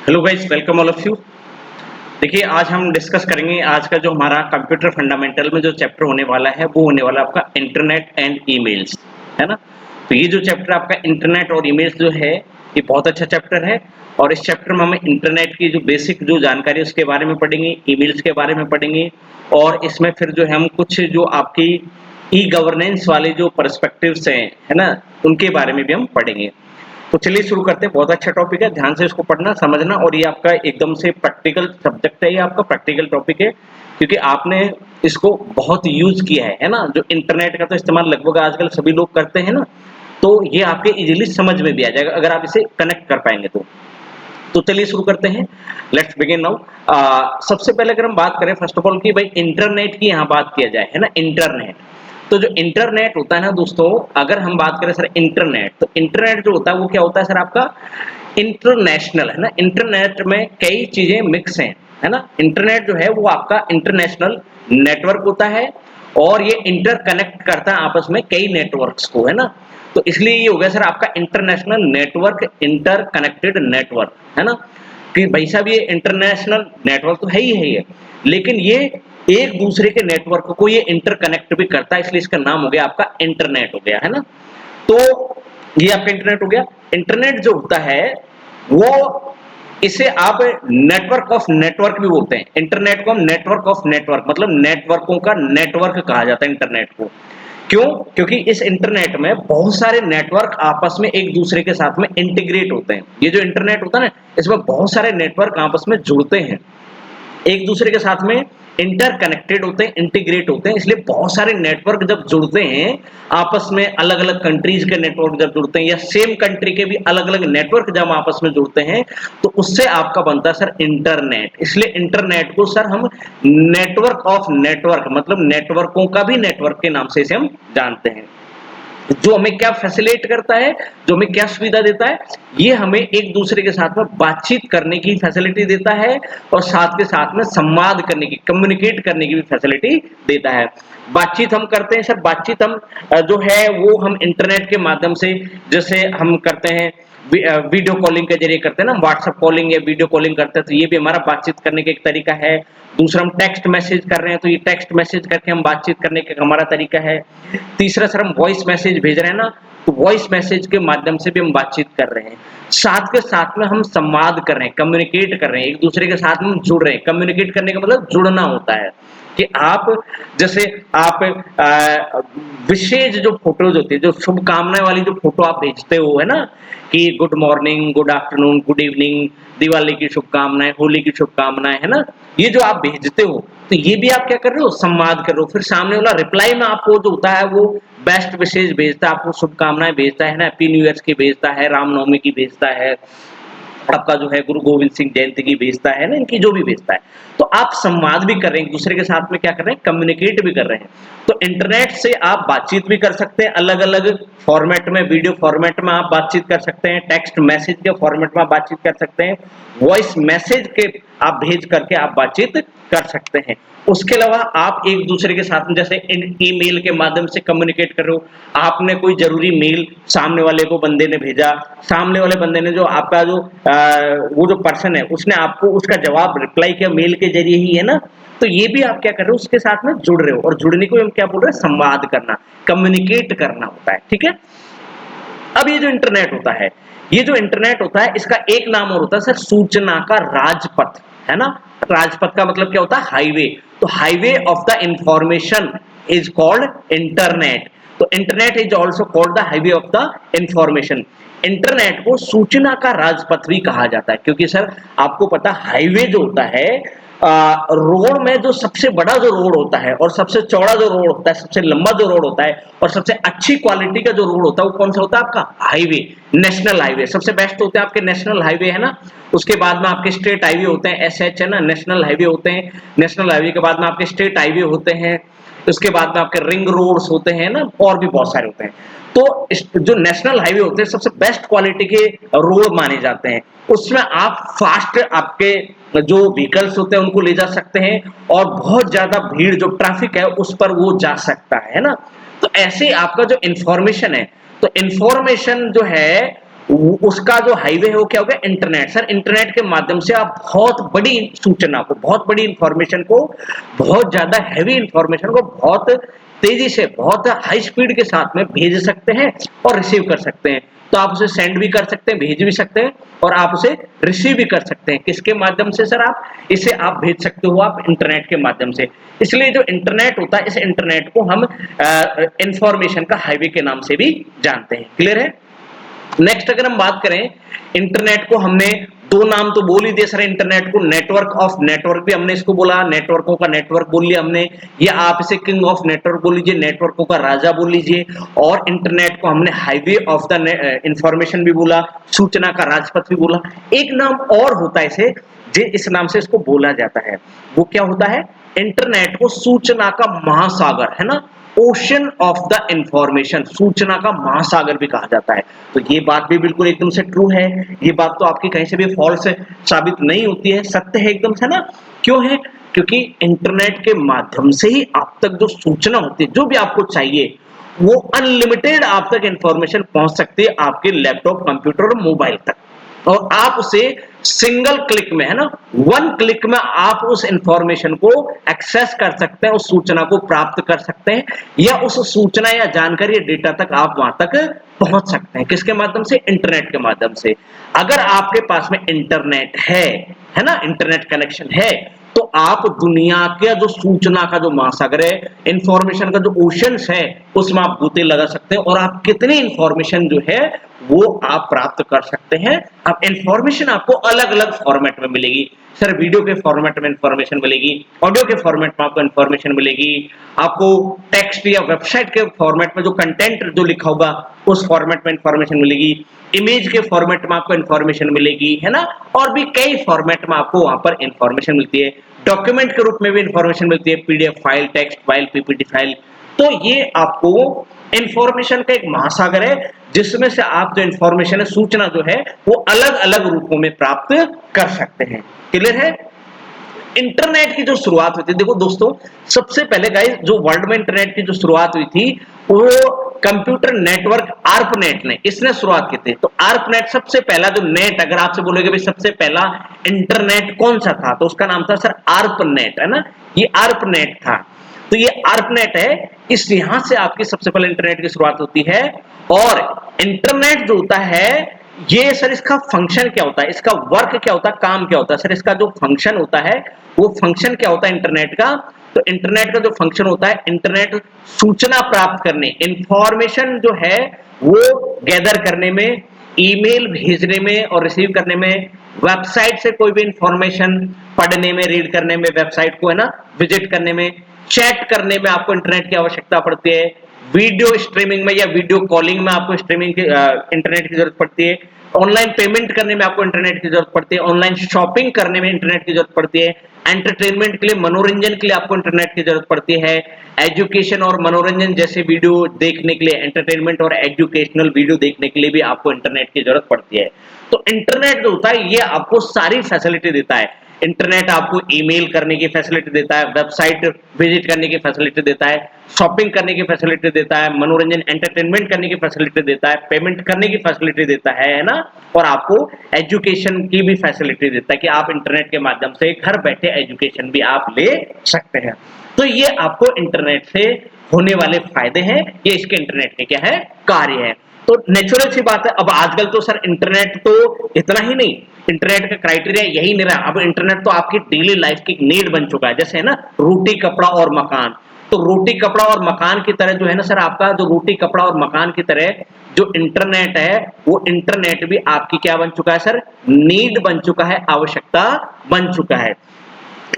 Hello guys, welcome all of you. देखिए, आज हम डिस्कस करेंगे। आज का जो हमारा कंप्यूटर फंडामेंटल में जो चैप्टर होने वाला है वो होने वाला आपका इंटरनेट एंड ईमेल्स, है ना। तो ये जो चैप्टर आपका इंटरनेट और ईमेल्स जो है ये बहुत अच्छा चैप्टर है। और इस चैप्टर में हम इंटरनेट की जो बेसिक जो जानकारी है उसके बारे में पढ़ेंगे, ईमेल्स के बारे में पढ़ेंगे। और इसमें फिर जो है हम कुछ जो आपकी ई गवर्नेंस वाले जो पर्सपेक्टिव्स हैं, है ना, उनके बारे में भी हम पढ़ेंगे। तो चलिए शुरू करते हैं। बहुत अच्छा टॉपिक है, ध्यान से इसको पढ़ना समझना। और ये आपका एकदम से प्रैक्टिकल सब्जेक्ट है, ये आपका प्रैक्टिकल टॉपिक है, क्योंकि आपने इसको बहुत यूज किया है ना। जो इंटरनेट का तो इस्तेमाल लगभग आजकल सभी लोग करते हैं ना, तो ये आपके इजीली समझ में भी आ जाएगा अगर आप इसे कनेक्ट कर पाएंगे तो चलिए शुरू करते हैं। Let's begin now. सबसे पहले अगर हम बात करें फर्स्ट ऑफ ऑल कि भाई इंटरनेट की यहाँ बात किया जाए, है ना, इंटरनेट। तो जो इंटरनेट होता है ना दोस्तों, अगर हम बात करें सर इंटरनेट, तो इंटरनेट जो होता है वो क्या होता है सर आपका इंटरनेशनल, है ना। इंटरनेट में कई चीजें मिक्स हैं, है ना। इंटरनेट जो है वो आपका इंटरनेशनल नेटवर्क होता है और ये इंटरकनेक्ट करता है आपस में कई नेटवर्क्स को, है ना। तो इसलिए ये हो गया सर आपका इंटरनेशनल नेटवर्क, इंटरकनेक्टेड नेटवर्क, है ना। कि भाई साहब ये इंटरनेशनल नेटवर्क तो है ही है ये, लेकिन ये एक दूसरे के नेटवर्क को ये इंटरकनेक्ट भी करता है, इसलिए इसका नाम हो गया आपका इंटरनेट हो गया, है ना। तो ये आपका इंटरनेट हो गया। इंटरनेट जो होता है वो, इसे आप नेटवर्क ऑफ नेटवर्क भी बोलते हैं। इंटरनेट को हम नेटवर्क ऑफ नेटवर्क, मतलब नेटवर्कों का नेटवर्क कहा जाता है इंटरनेट को। क्यों? क्योंकि इस इंटरनेट में बहुत सारे नेटवर्क आपस में एक दूसरे के साथ में इंटीग्रेट होते हैं। ये जो इंटरनेट होता है ना, इसमें बहुत सारे नेटवर्क आपस में जुड़ते हैं, एक दूसरे के साथ में इंटरकनेक्टेड होते हैं, इंटीग्रेट होते हैं। इसलिए बहुत सारे नेटवर्क जब जुड़ते हैं आपस में, अलग अलग कंट्रीज के नेटवर्क जब जुड़ते हैं या सेम कंट्री के भी अलग अलग नेटवर्क जब आपस में जुड़ते हैं, तो उससे आपका बनता है सर इंटरनेट। इसलिए इंटरनेट को सर हम नेटवर्क ऑफ नेटवर्क, मतलब नेटवर्कों का भी नेटवर्क के नाम से इसे हम जानते हैं। जो हमें क्या फैसिलिटेट करता है, जो हमें क्या सुविधा देता है, ये हमें एक दूसरे के साथ में बातचीत करने की फैसिलिटी देता है और साथ के साथ में संवाद करने की, कम्युनिकेट करने की भी फैसिलिटी देता है। बातचीत हम करते हैं सर, बातचीत हम जो है वो हम इंटरनेट के माध्यम से, जैसे हम करते हैं वीडियो कॉलिंग के जरिए करते हैं ना, व्हाट्सएप कॉलिंग या वीडियो कॉलिंग करते हैं, तो ये भी हमारा बातचीत करने का एक तरीका है। दूसरा, हम टेक्स्ट मैसेज कर रहे हैं तो ये टेक्स्ट मैसेज करके हम बातचीत करने का हमारा तरीका है। तीसरा सर, हम वॉइस मैसेज भेज रहे हैं ना, तो वॉइस मैसेज के माध्यम से भी हम बातचीत कर रहे हैं। साथ के साथ में हम संवाद कर रहे हैं, कम्युनिकेट कर रहे हैं, एक दूसरे के साथ में जुड़ रहे हैं। कम्युनिकेट करने का मतलब जुड़ना होता है कि आप, जैसे आप विशेष जो फोटोज होती है, जो शुभकामनाएं वाली जो फोटो आप भेजते हो, है ना, कि good morning, good afternoon, good evening, Diwali की शुभकामनाएं, होली की शुभकामनाएं, है ना, ये जो आप भेजते हो, तो ये भी आप क्या कर रहे हो, संवाद कर रहे हो। फिर सामने वाला रिप्लाई में आपको जो होता है वो बेस्ट विशेष भेजता है, आपको शुभकामनाएं भेजता है ना, हैप्पी न्यू ईयर की भेजता है, रामनवमी की भेजता है, आपका जो है गुरु गोविंद सिंह जयंती की भेजता है ना, इनकी जो भी भेजता है। तो आप संवाद भी कर रहे हैं, एक दूसरे के साथ में क्या कर रहे हैं, कम्युनिकेट भी कर रहे हैं। तो इंटरनेट से आप बातचीत भी कर सकते हैं, अलग अलग फॉर्मेट में, वीडियो फॉर्मेट में आप बातचीत कर सकते हैं, टेक्स्ट मैसेज के फॉर्मेट में आप बातचीत कर सकते हैं, वॉइस मैसेज के आप भेज करके आप बातचीत कर सकते हैं। उसके अलावा आप एक दूसरे के साथ में, जैसे ईमेल के माध्यम से कम्युनिकेट कर रहे हो, आपने कोई जरूरी मेल सामने वाले को बंदे ने भेजा, सामने वाले बंदे ने जो आपका जो वो जो पर्सन है उसने आपको उसका जवाब रिप्लाई किया मेल के जरिए ही, है ना। तो ये भी आप क्या कर रहे हो, उसके साथ में जुड़ रहे हो, और जुड़ने को हम क्या बोल रहे हैं, संवाद करना, कम्युनिकेट करना होता है, ठीक है। अब ये जो इंटरनेट होता है, ये जो इंटरनेट होता है, इसका एक नाम और होता है सर सूचना का राजपथ, है ना। राजपथ का मतलब क्या होता है, हाईवे। तो highway of the information is called internet. तो internet is also called the highway of the information. Internet को सूचना का राजपथ भी कहा जाता है, क्योंकि सर आपको पता, हाईवे जो होता है, रोड में जो सबसे बड़ा जो रोड होता है और सबसे चौड़ा जो रोड होता है, सबसे लंबा जो रोड होता है और सबसे अच्छी क्वालिटी का जो रोड होता है, वो कौन सा होता है, आपका हाईवे, नेशनल हाईवे। सबसे बेस्ट होते हैं आपके नेशनल हाईवे, है ना। उसके बाद में आपके स्टेट हाईवे होते हैं, एसएच, है ना, नेशनल हाईवे होते हैं। नेशनल हाईवे के बाद में आपके स्टेट हाईवे होते हैं, उसके बाद में आपके रिंग रोड्स होते हैं ना, और भी बहुत सारे होते हैं। तो जो नेशनल हाईवे होते हैं सबसे बेस्ट क्वालिटी के रोड माने जाते हैं। उसमें आप फास्ट, आपके जो व्हीकल्स होते हैं उनको ले जा सकते हैं, और बहुत ज्यादा भीड़ जो ट्रैफिक है उस पर वो जा सकता है ना। तो ऐसे आपका जो इंफॉर्मेशन है, तो इंफॉर्मेशन जो है उसका जो हाईवे है वो क्या हो गया, इंटरनेट। सर इंटरनेट के माध्यम से आप बहुत बड़ी सूचना को, बहुत बड़ी इंफॉर्मेशन को, बहुत ज्यादा हैवी इंफॉर्मेशन को बहुत तेजी से, बहुत हाई स्पीड के साथ में भेज सकते हैं और रिसीव कर सकते हैं। तो आप उसे सेंड भी कर सकते हैं, भेज भी सकते हैं, और आप उसे रिसीव भी कर सकते हैं। किसके माध्यम से सर? आप इसे आप भेज सकते हो आप इंटरनेट के माध्यम से। इसलिए जो इंटरनेट होता है, इस इंटरनेट को हम इंफॉर्मेशन का हाईवे के नाम से भी जानते हैं। क्लियर है? नेक्स्ट अगर हम बात करें, इंटरनेट को हमने दो नाम तो बोल ही दिए सर। इंटरनेट को नेटवर्क ऑफ नेटवर्क भी हमने इसको बोला, नेटवर्कों का नेटवर्क बोल लिया हमने, या आप इसे किंग ऑफ नेटवर्क बोल लीजिए, नेटवर्कों का राजा बोल लीजिए। और इंटरनेट को हमने हाईवे ऑफ द इंफॉर्मेशन भी बोला, सूचना का राजपथ भी बोला। एक नाम और होता है इसे, इस नाम से इसको बोला जाता है, वो क्या होता है? इंटरनेट को सूचना का महासागर, है ना, ओशन ऑफ द इंफॉर्मेशन, सूचना का महासागर भी कहा जाता है। तो ये बात भी बिल्कुल एकदम से ट्रू है, ये बात तो आपकी कहीं से भी फॉल्स साबित नहीं होती है, सत्य है एकदम से ना। क्यों है? क्योंकि इंटरनेट के माध्यम से ही आप तक जो सूचना होती है, जो भी आपको चाहिए, वो अनलिमिटेड आप तक इंफॉर्मेशन पहुंच सकती है, आपके लैपटॉप, कंप्यूटर और मोबाइल तक। और आप उसे सिंगल क्लिक में, है ना, वन क्लिक में आप उस इंफॉर्मेशन को एक्सेस कर सकते हैं, उस सूचना को प्राप्त कर सकते हैं, या उस सूचना या जानकारी या डेटा तक आप वहां तक पहुंच सकते हैं। किसके माध्यम से? इंटरनेट के माध्यम से। अगर आपके पास में इंटरनेट है ना, इंटरनेट कनेक्शन है, तो आप दुनिया के जो सूचना का जो महासागर है, इंफॉर्मेशन का जो ओशंस है, उसमें आप गोते लगा सकते हैं, और आप कितनी इंफॉर्मेशन जो है वो आप प्राप्त कर सकते हैं। अब इंफॉर्मेशन आपको अलग अलग फॉर्मेट में मिलेगी। सर वीडियो के फॉर्मेट में इंफॉर्मेशन मिलेगी, ऑडियो के फॉर्मेट में आपको इंफॉर्मेशन मिलेगी, आपको टेक्स्ट या वेबसाइट के फॉर्मेट में जो कंटेंट जो लिखा होगा उस फॉर्मेट में इंफॉर्मेशन मिलेगी, इमेज के फॉर्मेट में आपको इंफॉर्मेशन मिलेगी, है ना, और भी कई फॉर्मेट में आपको वहां पर इंफॉर्मेशन मिलती है। डॉक्यूमेंट के रूप में भी इंफॉर्मेशन मिलती है, PDF file, text file, PPT file. तो ये आपको इंफॉर्मेशन का एक महासागर है, जिसमें से आप जो इंफॉर्मेशन है, सूचना जो है, वो अलग अलग रूपों में प्राप्त कर सकते हैं। क्लियर है? इंटरनेट की जो शुरुआत हुई थी, देखो दोस्तों, सबसे पहले गाइस जो वर्ल्ड में इंटरनेट की जो शुरुआत हुई थी, वो कंप्यूटर नेटवर्क आर्पनेट ने, इसने शुरुआत की थी। तो आर्पनेट सबसे पहला जो नेट, अगर आपसे बोलोगे भाई सबसे पहला इंटरनेट कौन सा था, तो उसका नाम था सर आर्पनेट, है ना, ये आर्पनेट था। तो ये आर्पनेट है, इस यहां से आपकी सबसे पहले इंटरनेट की शुरुआत होती है। और इंटरनेट जो होता है, ये सर इसका फंक्शन क्या होता है, इसका वर्क क्या होता है, काम क्या होता है? सर इसका जो फंक्शन होता है, वो फंक्शन क्या होता है इंटरनेट का? तो इंटरनेट का जो फंक्शन होता है, इंटरनेट सूचना प्राप्त करने, इंफॉर्मेशन जो है वो गैदर करने में, ईमेल भेजने में और रिसीव करने में, वेबसाइट से कोई भी इंफॉर्मेशन पढ़ने में, रीड करने में, वेबसाइट को, है ना, विजिट करने में, चैट करने में आपको इंटरनेट की आवश्यकता पड़ती है, वीडियो स्ट्रीमिंग में या वीडियो कॉलिंग में आपको स्ट्रीमिंग की इंटरनेट की जरूरत पड़ती है, ऑनलाइन पेमेंट करने में आपको इंटरनेट की जरूरत पड़ती है, ऑनलाइन शॉपिंग करने में इंटरनेट की जरूरत पड़ती है, एंटरटेनमेंट के लिए, मनोरंजन के लिए आपको इंटरनेट की जरूरत पड़ती है, एजुकेशन और मनोरंजन जैसे वीडियो देखने के लिए, एंटरटेनमेंट और एजुकेशनल वीडियो देखने के लिए भी आपको इंटरनेट की जरूरत पड़ती है। तो इंटरनेट जो होता है, ये आपको सारी फैसिलिटी देता है। इंटरनेट आपको ईमेल करने की फैसिलिटी देता है, वेबसाइट विजिट करने की फैसिलिटी देता है, शॉपिंग करने की फैसिलिटी देता है, मनोरंजन एंटरटेनमेंट करने की फैसिलिटी देता है, पेमेंट करने की फैसिलिटी देता है ना, और आपको एजुकेशन की भी फैसिलिटी देता है कि आप इंटरनेट के माध्यम से घर बैठे एजुकेशन भी आप ले सकते हैं। तो ये आपको इंटरनेट से होने वाले फायदे हैं, ये इसके इंटरनेट के क्या है, कार्य है। तो नेचुरल सी बात है, अब आजकल तो सर इंटरनेट तो इतना ही नहीं, इंटरनेट का क्राइटेरिया यही नहीं रहा, अब इंटरनेट तो आपकी डेली लाइफ की नीड बन चुका है। जैसे है ना, रोटी कपड़ा और मकान, तो रोटी कपड़ा और मकान की तरह जो है ना सर, आपका जो रोटी कपड़ा और मकान की तरह जो इंटरनेट है, वो इंटरनेट भी आपकी क्या बन चुका है सर, नीड बन चुका है, आवश्यकता बन चुका है।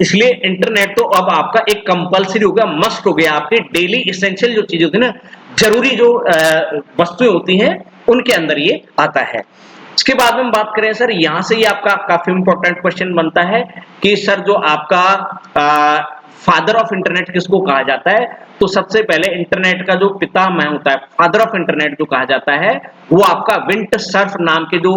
इसलिए इंटरनेट तो अब आपका एक कंपलसरी हो गया, मस्ट हो गया, आपकी डेली एसेंशियल जो चीजें होती है ना, जरूरी जो वस्तुएं होती हैं, उनके अंदर ये आता है। इसके बाद में हम बात करें सर, यहां से ये आपका काफी इंपॉर्टेंट क्वेश्चन बनता है कि सर जो आपका फादर ऑफ इंटरनेट किसको कहा जाता है? तो सबसे पहले इंटरनेट का जो पितामह होता है, फादर ऑफ इंटरनेट जो कहा जाता है, वो आपका विंटसर्फ नाम के जो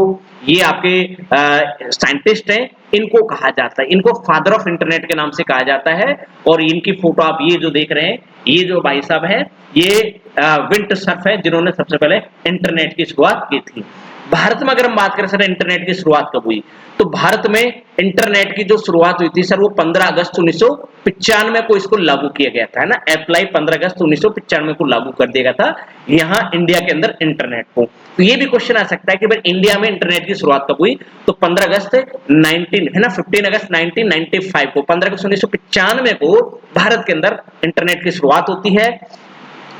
ये आपके साइंटिस्ट हैं, इनको कहा जाता है, इनको फादर ऑफ इंटरनेट के नाम से कहा जाता है। और इनकी फोटो आप ये जो देख रहे हैं, ये जो भाई साहब हैं, ये विंटरसर्फ है जिन्होंने सबसे पहले इंटरनेट की शुरुआत की थी। भारत में अगर हम बात करें सर इंटरनेट की शुरुआत कब हुई, तो भारत में इंटरनेट की जो शुरुआत हुई थी सर वो 15 अगस्त 1995 को इसको लागू किया गया था, है ना। अप्लाई 15 अगस्त 1995 को लागू कर दिया गया था यहाँ इंडिया के अंदर इंटरनेट को। तो ये भी क्वेश्चन आ सकता है कि भाई इंडिया में इंटरनेट की शुरुआत कब हुई, तो 15 अगस्त 19 है ना, 15 अगस्त 1995 को, 15 अगस्त 1995 को भारत के अंदर इंटरनेट की शुरुआत होती है।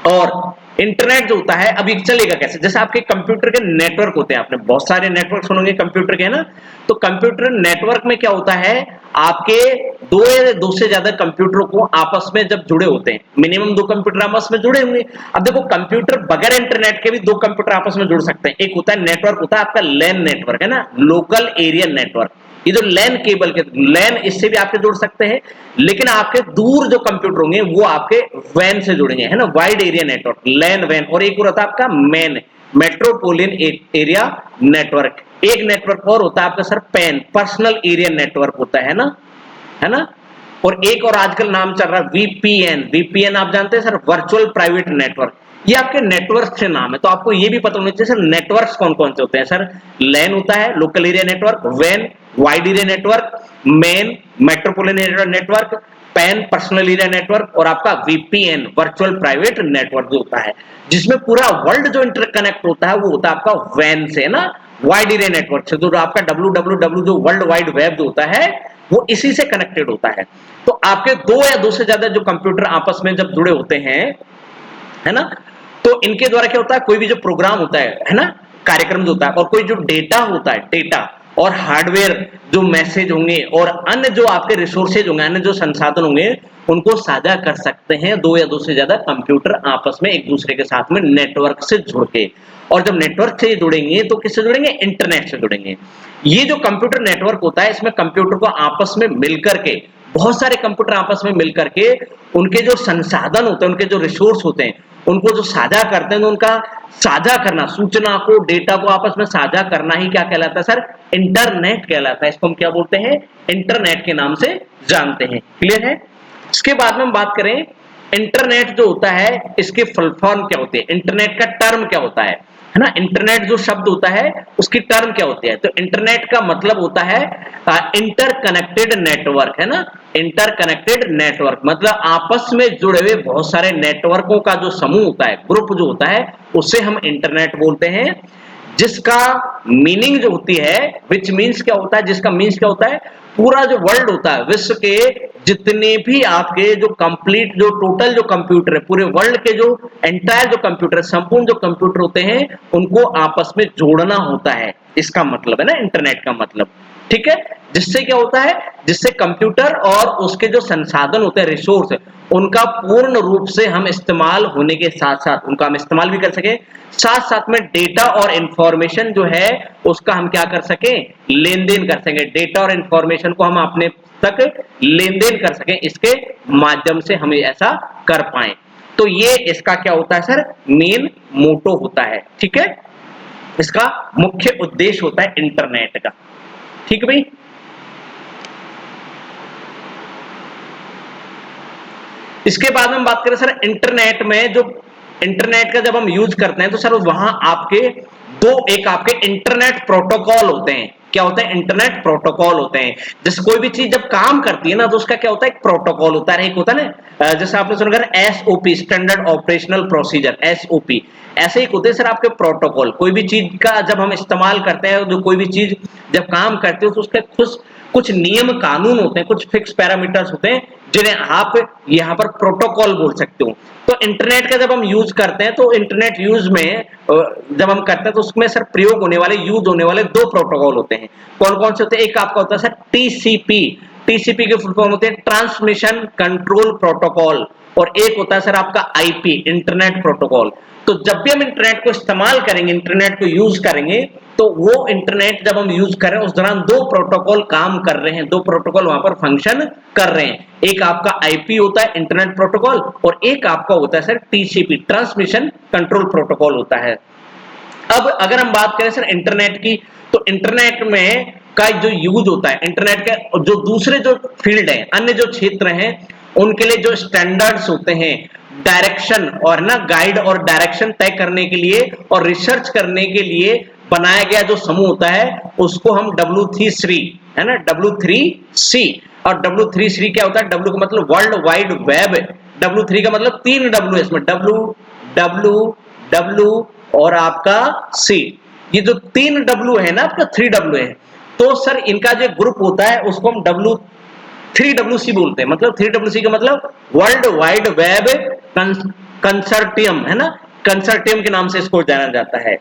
और इंटरनेट जो होता है अब ये चलेगा कैसे, जैसे आपके कंप्यूटर के नेटवर्क होते हैं, आपने बहुत सारे नेटवर्क सुनोगे कंप्यूटर के, है ना। तो कंप्यूटर नेटवर्क में क्या होता है, आपके दो या दो से ज्यादा कंप्यूटरों को आपस में जब जुड़े होते हैं, मिनिमम 2 कंप्यूटर आपस में जुड़े होंगे। अब देखो कंप्यूटर बगैर इंटरनेट के भी 2 कंप्यूटर आपस में जुड़ सकते हैं। एक होता है नेटवर्क, होता है आपका लैन नेटवर्क, है ना, लोकल एरिया नेटवर्क। ये जो लैन केबल के लैन, इससे भी आपके जुड़ सकते हैं, लेकिन आपके दूर जो कंप्यूटर होंगे वो आपके वैन से जुड़ेंगे, है ना, वाइड एरिया नेटवर्क, लैन वैन। और एक और होता है आपका मैन, मेट्रोपोलियन एरिया नेटवर्क। एक नेटवर्क और होता है आपका sir pan, personal area network होता है ना, है ना। और एक और आजकल नाम चल रहा है वीपीएन। वीपीएन आप जानते हैं सर, वर्चुअल प्राइवेट नेटवर्क। ये आपके नेटवर्क से नाम है, तो आपको ये भी पता होना चाहिए सर नेटवर्क्स कौन कौन से होते हैं। सर लैन होता है लोकल एरिया नेटवर्क, वैन wide area network, MAN metropolitan area network, PAN personal area network, और आपका वीपीएन वर्चुअल प्राइवेट नेटवर्क जो होता है, जिसमें पूरा वर्ल्ड जो इंटरकनेक्ट होता है वो होता है आपका वैन से, ना, वाइड एरिया नेटवर्क से। जो आपका www जो वर्ल्ड वाइड वेब जो होता है वो इसी से कनेक्टेड होता है। तो आपके 2 या 2 से ज्यादा जो कंप्यूटर आपस में जब जुड़े होते हैं, है ना, तो इनके द्वारा क्या होता है, कोई भी जो प्रोग्राम होता है ना, कार्यक्रम जो होता है, और कोई जो डेटा होता है, डेटा और हार्डवेयर जो मैसेज होंगे और अन्य जो आपके रिसोर्सेज होंगे, अन्य जो संसाधन होंगे, उनको साझा कर सकते हैं 2 या 2 से ज्यादा कंप्यूटर आपस में एक दूसरे के साथ में नेटवर्क से जुड़ के। और जब नेटवर्क से जुड़ेंगे तो किससे जुड़ेंगे, इंटरनेट से जुड़ेंगे। ये जो कंप्यूटर नेटवर्क होता है इसमें कंप्यूटर को आपस में मिलकर के, बहुत सारे कंप्यूटर आपस में मिलकर के उनके जो संसाधन होते हैं, उनके जो रिसोर्स होते हैं, उनको जो साझा करते हैं, तो उनका साझा करना, सूचना को, डेटा को आपस में साझा करना ही क्या कहलाता है सर, इंटरनेट कहलाता है। इसको हम क्या बोलते हैं, इंटरनेट के नाम से जानते हैं। क्लियर है। इसके बाद में हम बात करें इंटरनेट जो होता है इसके फुल फॉर्म क्या होते हैं, इंटरनेट का टर्म क्या होता है ना। इंटरनेट जो शब्द होता है उसकी टर्म क्या होती है, तो इंटरनेट का मतलब होता है इंटरकनेक्टेड नेटवर्क, है ना। इंटरकनेक्टेड नेटवर्क मतलब आपस में जुड़े हुए बहुत सारे नेटवर्कों का जो समूह होता है, ग्रुप जो होता है, उसे हम इंटरनेट बोलते हैं। जिसका मीनिंग जो होती है, विच मीन्स क्या होता है, जिसका मीन्स क्या होता है, पूरा जो वर्ल्ड होता है, विश्व के जितने भी आपके जो कंप्लीट जो टोटल जो कंप्यूटर है, पूरे वर्ल्ड के जो एंटायर जो कंप्यूटर, संपूर्ण जो कंप्यूटर होते हैं, उनको आपस में जोड़ना होता है। इसका मतलब है ना इंटरनेट का मतलब, ठीक है। जिससे क्या होता है, जिससे कंप्यूटर और उसके जो संसाधन होते हैं, रिसोर्स, उनका पूर्ण रूप से हम इस्तेमाल होने के साथ साथ उनका हम इस्तेमाल भी कर सके, साथ साथ में डेटा और इंफॉर्मेशन जो है उसका हम क्या कर सके, लेन देन कर सके। डेटा और इंफॉर्मेशन को हम अपने तक लेन देन कर सके, इसके माध्यम से हम ऐसा कर पाए। तो ये इसका क्या होता है सर, मेन मोटो होता है, ठीक है। इसका मुख्य उद्देश्य होता है इंटरनेट का, ठीक भाई। इसके बाद हम बात करें सर इंटरनेट में, जो इंटरनेट का जब हम यूज करते हैं तो सर वहां आपके एक आपके इंटरनेट प्रोटोकॉल होते हैं। क्या होते हैं, इंटरनेट प्रोटोकॉल होते हैं। जैसे कोई भी चीज जब काम करती है ना तो उसका क्या होता है, एक प्रोटोकॉल होता है। एक होता है ना, जैसे आपने सुना SOP, standard operational procedure, SOP, ऐसे ही होते हैं सर आपके प्रोटोकॉल। कोई भी चीज का जब हम इस्तेमाल करते हैं, जो कोई भी चीज जब काम करते हो तो उसके कुछ नियम कानून होते हैं, कुछ फिक्स पैरामीटर्स होते हैं जिन्हें आप यहाँ पर प्रोटोकॉल बोल सकते हो। तो इंटरनेट का जब हम यूज करते हैं तो इंटरनेट यूज में जब हम करते हैं तो उसमें सर प्रयोग होने वाले, यूज होने वाले 2 प्रोटोकॉल होते हैं। कौन कौन से होते हैं, एक आपका होता है सर टीसीपी। टीसीपी के फुल फॉर्म होते हैं ट्रांसमिशन कंट्रोल प्रोटोकॉल, और एक होता है सर आपका आईपी, इंटरनेट प्रोटोकॉल। तो जब भी हम इंटरनेट को इस्तेमाल करेंगे, इंटरनेट को यूज करेंगे, तो वो इंटरनेट जब हम यूज कर रहे हैं उस दौरान 2 प्रोटोकॉल काम कर रहे हैं, 2 प्रोटोकॉल वहां पर फंक्शन कर रहे हैं। एक आपका आईपी होता है इंटरनेट प्रोटोकॉल, और एक आपका होता है sir TCP, transmission control protocol होता है। अब अगर हम बात करें सर इंटरनेट की, तो इंटरनेट में का जो यूज होता है, इंटरनेट के जो दूसरे जो फील्ड है, अन्य जो क्षेत्र हैं, उनके लिए जो स्टैंडर्ड्स होते हैं डायरेक्शन और ना गाइड और डायरेक्शन तय करने के लिए और रिसर्च करने के लिए बनाया गया जो समूह होता है उसको हम W3C है ना, W3C। और W3C क्या होता है? W का मतलब वर्ल्ड वाइड वेब, W3 का मतलब 3 W है इसमें, W और आपका C। ये जो 3 W है ना आपका 3W है, तो सर इनका जो ग्रुप होता है उसको हम W3WC बोलते हैं। मतलब 3WC का मतलब वर्ल्ड वाइड वेब कंसर्टियम है ना, कंसर्टियम के नाम से इसको जाना जाता है।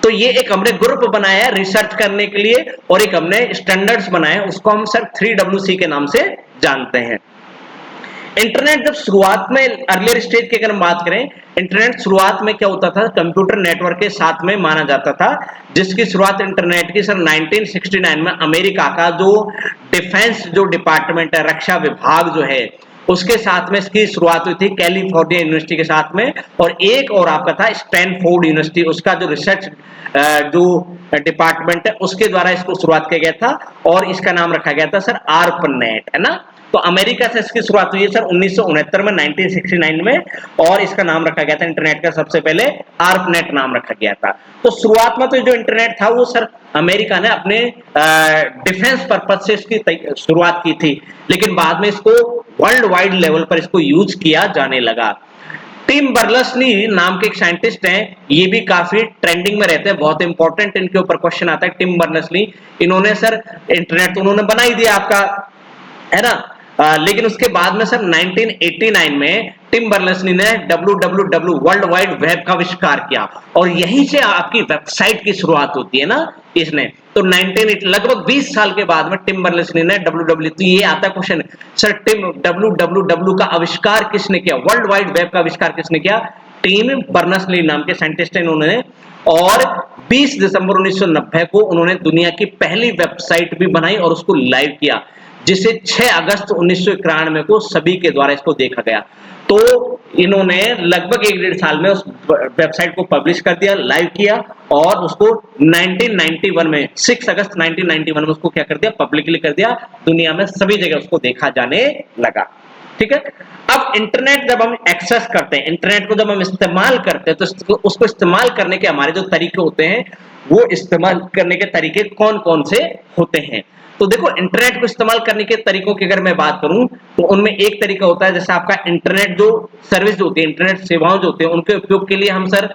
तो ये एक हमने ग्रुप बनाया है रिसर्च करने के लिए और एक हमने स्टैंडर्ड्स बनाए उसको हम सर 3WC के नाम से जानते हैं। इंटरनेट जब शुरुआत में अर्लियर स्टेज की अगर हम बात करें, इंटरनेट शुरुआत में क्या होता था? कंप्यूटर नेटवर्क के साथ में माना जाता था, जिसकी शुरुआत इंटरनेट की सर 1969 में अमेरिका का जो डिफेंस जो डिपार्टमेंट है, रक्षा विभाग जो है, उसके साथ में इसकी शुरुआत हुई थी कैलिफोर्निया यूनिवर्सिटी के साथ में। और एक और आपका था स्टैनफोर्ड यूनिवर्सिटी, उसका जो रिसर्च जो डिपार्टमेंट है उसके द्वारा इसको शुरुआत किया गया था और इसका नाम रखा गया था सर आर्पनेट है ना। तो अमेरिका से इसकी शुरुआत हुई है सर 1969 में, 1969 में, और इसका नाम रखा गया था इंटरनेट का सबसे पहले आर्पनेट नाम रखा गया था। तो शुरुआत में तो जो इंटरनेट था वो सर अमेरिका ने अपने डिफेंस पर्पज से इसकी शुरुआत की थी, लेकिन बाद में इसको वर्ल्ड वाइड लेवल पर इसको यूज किया जाने लगा। टिम बर्नर्स-ली नाम के एक साइंटिस्ट हैं, ये भी काफी ट्रेंडिंग में रहते हैं, बहुत इंपॉर्टेंट इनके ऊपर क्वेश्चन आता है। टिम बर्नर्स-ली, इन्होंने सर इंटरनेट तो उन्होंने बना ही दिया आपका है ना, लेकिन उसके बाद में सर 1989 में टिम बर्नर्स-ली ने WWW वर्ल्ड वाइड वेब का आविष्कार किया और यहीं से आपकी वेबसाइट की शुरुआत होती है ना इसने। तो 1980 लगभग 20 साल के बाद में टिम बर्नर्स-ली ने WWW, तो ये आता क्वेश्चन सर टिम WWW का आविष्कार किसने किया? वर्ल्ड वाइड वेब का आविष्कार किसने किया? टिम बर्नर्स-ली नाम के साइंटिस्ट हैं इन्होंने। और 20 दिसंबर 1990 को उन्होंने दुनिया की पहली वेबसाइट भी बनाई और उसको लाइव किया, जिसे 6 अगस्त 1991 को सभी के द्वारा इसको देखा गया। तो इन्होंने लगभग 1-1.5 साल में उस वेबसाइट को पब्लिश कर दिया, लाइव किया और उसको 1991 में 6 अगस्त 1991 में उसको क्या कर दिया? पब्लिकली कर दिया, दुनिया में सभी जगह उसको देखा जाने लगा। ठीक है। अब इंटरनेट जब हम एक्सेस करते हैं, इंटरनेट को जब हम इस्तेमाल करते हैं, तो उसको इस्तेमाल करने के हमारे जो तरीके होते हैं, वो इस्तेमाल करने के तरीके कौन कौन से होते हैं? तो देखो, इंटरनेट को इस्तेमाल करने के तरीकों की अगर मैं बात करूं तो उनमें एक तरीका होता है जैसे आपका इंटरनेट जो सर्विस जो होती है, इंटरनेट सेवाओं जो होती है, उनके उपयोग के लिए हम सर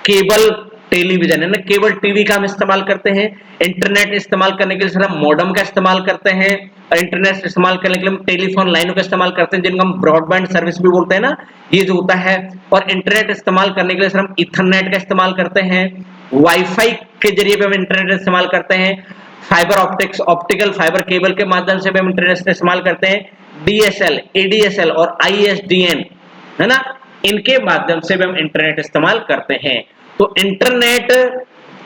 केबल टेलीविजन है ना, केबल टीवी का हम इस्तेमाल करते हैं। इंटरनेट इस्तेमाल करने के लिए सर हम मॉडेम का इस्तेमाल करते हैं और इंटरनेट इस्तेमाल करने के लिए हम टेलीफोन लाइनों का इस्तेमाल करते हैं, जिनको हम ब्रॉडबैंड सर्विस भी बोलते हैं ना, ये जो होता है। और इंटरनेट इस्तेमाल करने के लिए सर हम इथरनेट का इस्तेमाल करते हैं, वाईफाई के जरिए भी हम इंटरनेट इस्तेमाल करते हैं, fibre optics optical fibre cable के माध्यम से भी हम इंटरनेट इस्तेमाल करते हैं, DSL, ADSL और ISDN है ना, इनके माध्यम से भी हम इंटरनेट इस्तेमाल करते हैं। तो इंटरनेट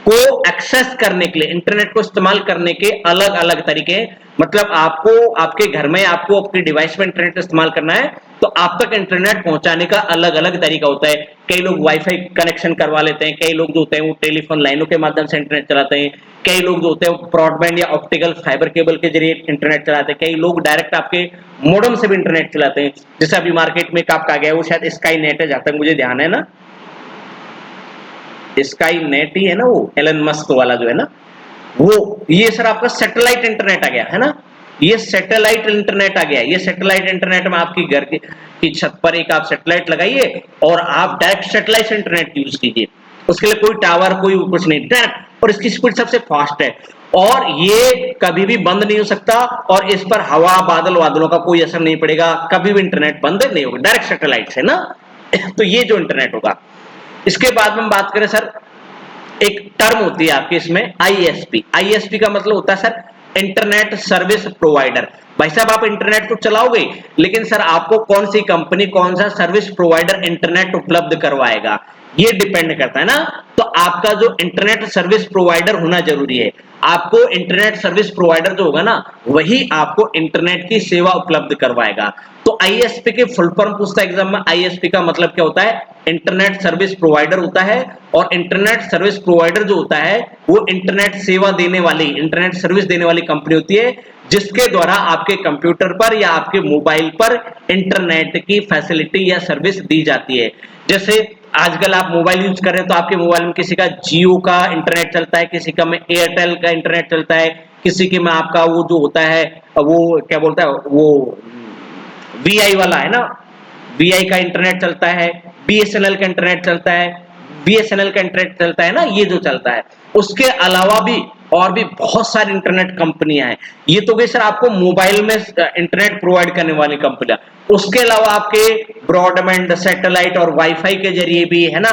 को एक्सेस करने के लिए, इंटरनेट को इस्तेमाल करने के अलग अलग तरीके, मतलब आपको आपके घर में आपको अपनी डिवाइस में इंटरनेट इस्तेमाल करना है तो आप तक इंटरनेट पहुंचाने का अलग अलग तरीका होता है। कई लोग वाईफाई कनेक्शन करवा लेते हैं, कई लोग जो होते हैं वो टेलीफोन लाइनों के माध्यम से इंटरनेट चलाते हैं, कई लोग जो होते हैं वो ब्रॉडबैंड या ऑप्टिकल फाइबर केबल के जरिए इंटरनेट चलाते हैं, कई लोग डायरेक्ट आपके मॉडेम से भी इंटरनेट चलाते हैं। जैसे अभी मार्केट में आपका आ गया वो शायद स्काई नेट है, जहां तक मुझे ध्यान है ना, स्काई नेट ही है ना, वो एलन मस्क वाला जो है ना वो। ये सर आपका सैटेलाइट इंटरनेट आ गया है ना, ये सैटेलाइट इंटरनेट आ गया। ये सैटेलाइट इंटरनेट में आपकी घर की छत पर एक आप सैटेलाइट लगाइए और आप डायरेक्ट सैटेलाइट इंटरनेट यूज कीजिए, उसके लिए कोई टावर कोई कुछ नहीं, डायरेक्ट, और इसकी स्पीड सबसे फास्ट है और ये कभी भी बंद नहीं हो सकता और इस पर हवा बादलों का कोई असर नहीं पड़ेगा, कभी भी इंटरनेट बंद नहीं होगा, डायरेक्ट सैटेलाइट से ना। तो ये जो इंटरनेट होगा। इसके बाद में हम बात करें सर, एक टर्म होती है आपकी इसमें ISP। ISP का मतलब होता है सर इंटरनेट सर्विस प्रोवाइडर। भाई साहब आप इंटरनेट तो चलाओगे, लेकिन सर आपको कौन सी कंपनी कौन सा सर्विस प्रोवाइडर इंटरनेट उपलब्ध करवाएगा, ये डिपेंड करता है ना। तो आपका जो इंटरनेट सर्विस प्रोवाइडर होना जरूरी है। आपको इंटरनेट सर्विस प्रोवाइडर जो होगा ना, वही आपको इंटरनेट की सेवा उपलब्ध करवाएगा। तो आईएसपी के फुल फॉर्म पूछता है एग्जाम में, आईएसपी का मतलब क्या होता है? इंटरनेट सर्विस प्रोवाइडर होता है। और इंटरनेट सर्विस प्रोवाइडर जो होता है वो इंटरनेट सेवा देने वाली, इंटरनेट सर्विस देने वाली कंपनी होती है, जिसके द्वारा आपके कंप्यूटर पर या आपके मोबाइल पर इंटरनेट की फैसिलिटी या सर्विस दी जाती है। जैसे आजकल आप मोबाइल यूज कर रहे हैं तो आपके मोबाइल में किसी का जियो का इंटरनेट चलता है, किसी का में एयरटेल का इंटरनेट चलता है, किसी के में आपका वो जो होता है वो क्या बोलता है, वो वीआई वाला है ना, वीआई का इंटरनेट चलता है, बीएसएनएल का इंटरनेट चलता है, बीएसएनएल का इंटरनेट चलता है ना, ये जो चलता है। उसके अलावा भी और भी बहुत सारी इंटरनेट कंपनियां हैं। ये तो गई सर आपको मोबाइल में इंटरनेट प्रोवाइड करने वाली कंपनियां। उसके अलावा आपके ब्रॉडबैंड, सैटेलाइट और वाईफाई के जरिए भी है ना,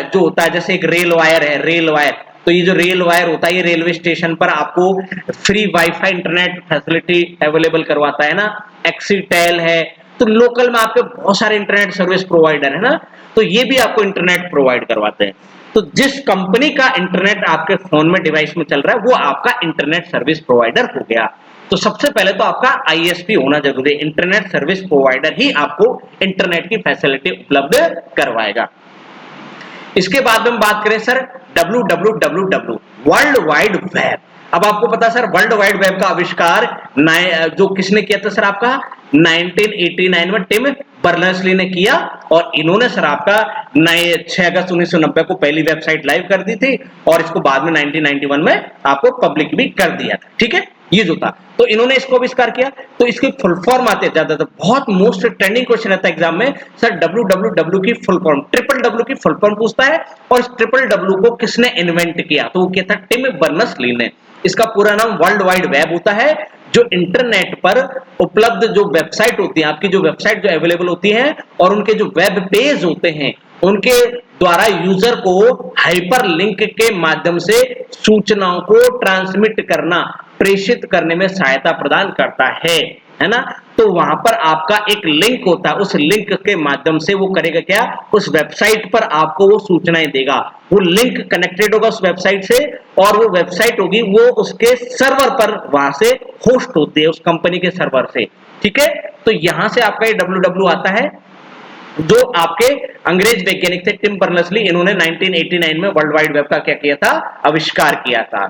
जो होता है, जैसे एक रेल वायर है, रेल वायर, तो ये जो रेल वायर होता है ये रेलवे स्टेशन पर आपको free wifi internet facility available करवाता है ना। एक्सीटेल है, तो लोकल में आपके बहुत सारे इंटरनेट सर्विस प्रोवाइडर है ना, तो ये भी आपको इंटरनेट प्रोवाइड करवाते हैं। तो जिस कंपनी का इंटरनेट आपके फोन में डिवाइस में चल रहा है वो आपका इंटरनेट सर्विस प्रोवाइडर हो गया। तो सबसे पहले तो आपका आईएसपी होना जरूरी है, इंटरनेट सर्विस प्रोवाइडर ही आपको इंटरनेट की फैसिलिटी उपलब्ध करवाएगा। इसके बाद में हम बात करें sir www, world wide web. अब आपको पता है सर वर्ल्ड वाइड वेब का आविष्कार जो किसने किया था सर? आपका 1989 में टिम बर्नर्स-ली ने किया, और इन्होंने सर आपका 6 अगस्त 1990 को पहली वेबसाइट लाइव कर दी थी, और इसको बाद में 1991 में आपको पब्लिक भी कर दिया था। ठीक है, ये जो था, तो इन्होंने इसको आविष्कार किया। तो इसके फुल फॉर्म आते ज्यादातर, बहुत मोस्ट ट्रेंडिंग क्वेश्चन रहता है एग्जाम में सर, www की फुल फॉर्म, ट्रिपल डब्ल्यू की फुल फॉर्म पूछता है, और इस ट्रिपल डब्ल्यू को किसने इन्वेंट किया? तो वो क्या था? टिम बर्नर्स-ली ने। इसका पूरा नाम वर्ल्ड वाइड वेब होता है। जो इंटरनेट पर उपलब्ध जो वेबसाइट होती है, आपकी जो वेबसाइट जो अवेलेबल होती है, और उनके जो वेब पेज होते हैं, उनके द्वारा यूजर को हाइपर लिंक के माध्यम से सूचनाओं को ट्रांसमिट करना, प्रेषित करने में सहायता प्रदान करता है ना। तो वहां पर आपका एक लिंक होता है, उस लिंक के माध्यम से वो करेगा क्या? उस वेबसाइट पर आपको वो सूचनाएं देगा। वो लिंक कनेक्टेड होगा उस वेबसाइट से, और वो वेबसाइट होगी वो उसके सर्वर पर वहां से होस्ट होती है, उस कंपनी के सर्वर से। ठीक है, तो यहां से आपका ये www आता है, जो आपके अंग्रेज वैज्ञानिक थे टिम बर्नर्स-ली, इन्होंने 1989 में वर्ल्ड वाइड वेब का क्या किया था? आविष्कार किया था।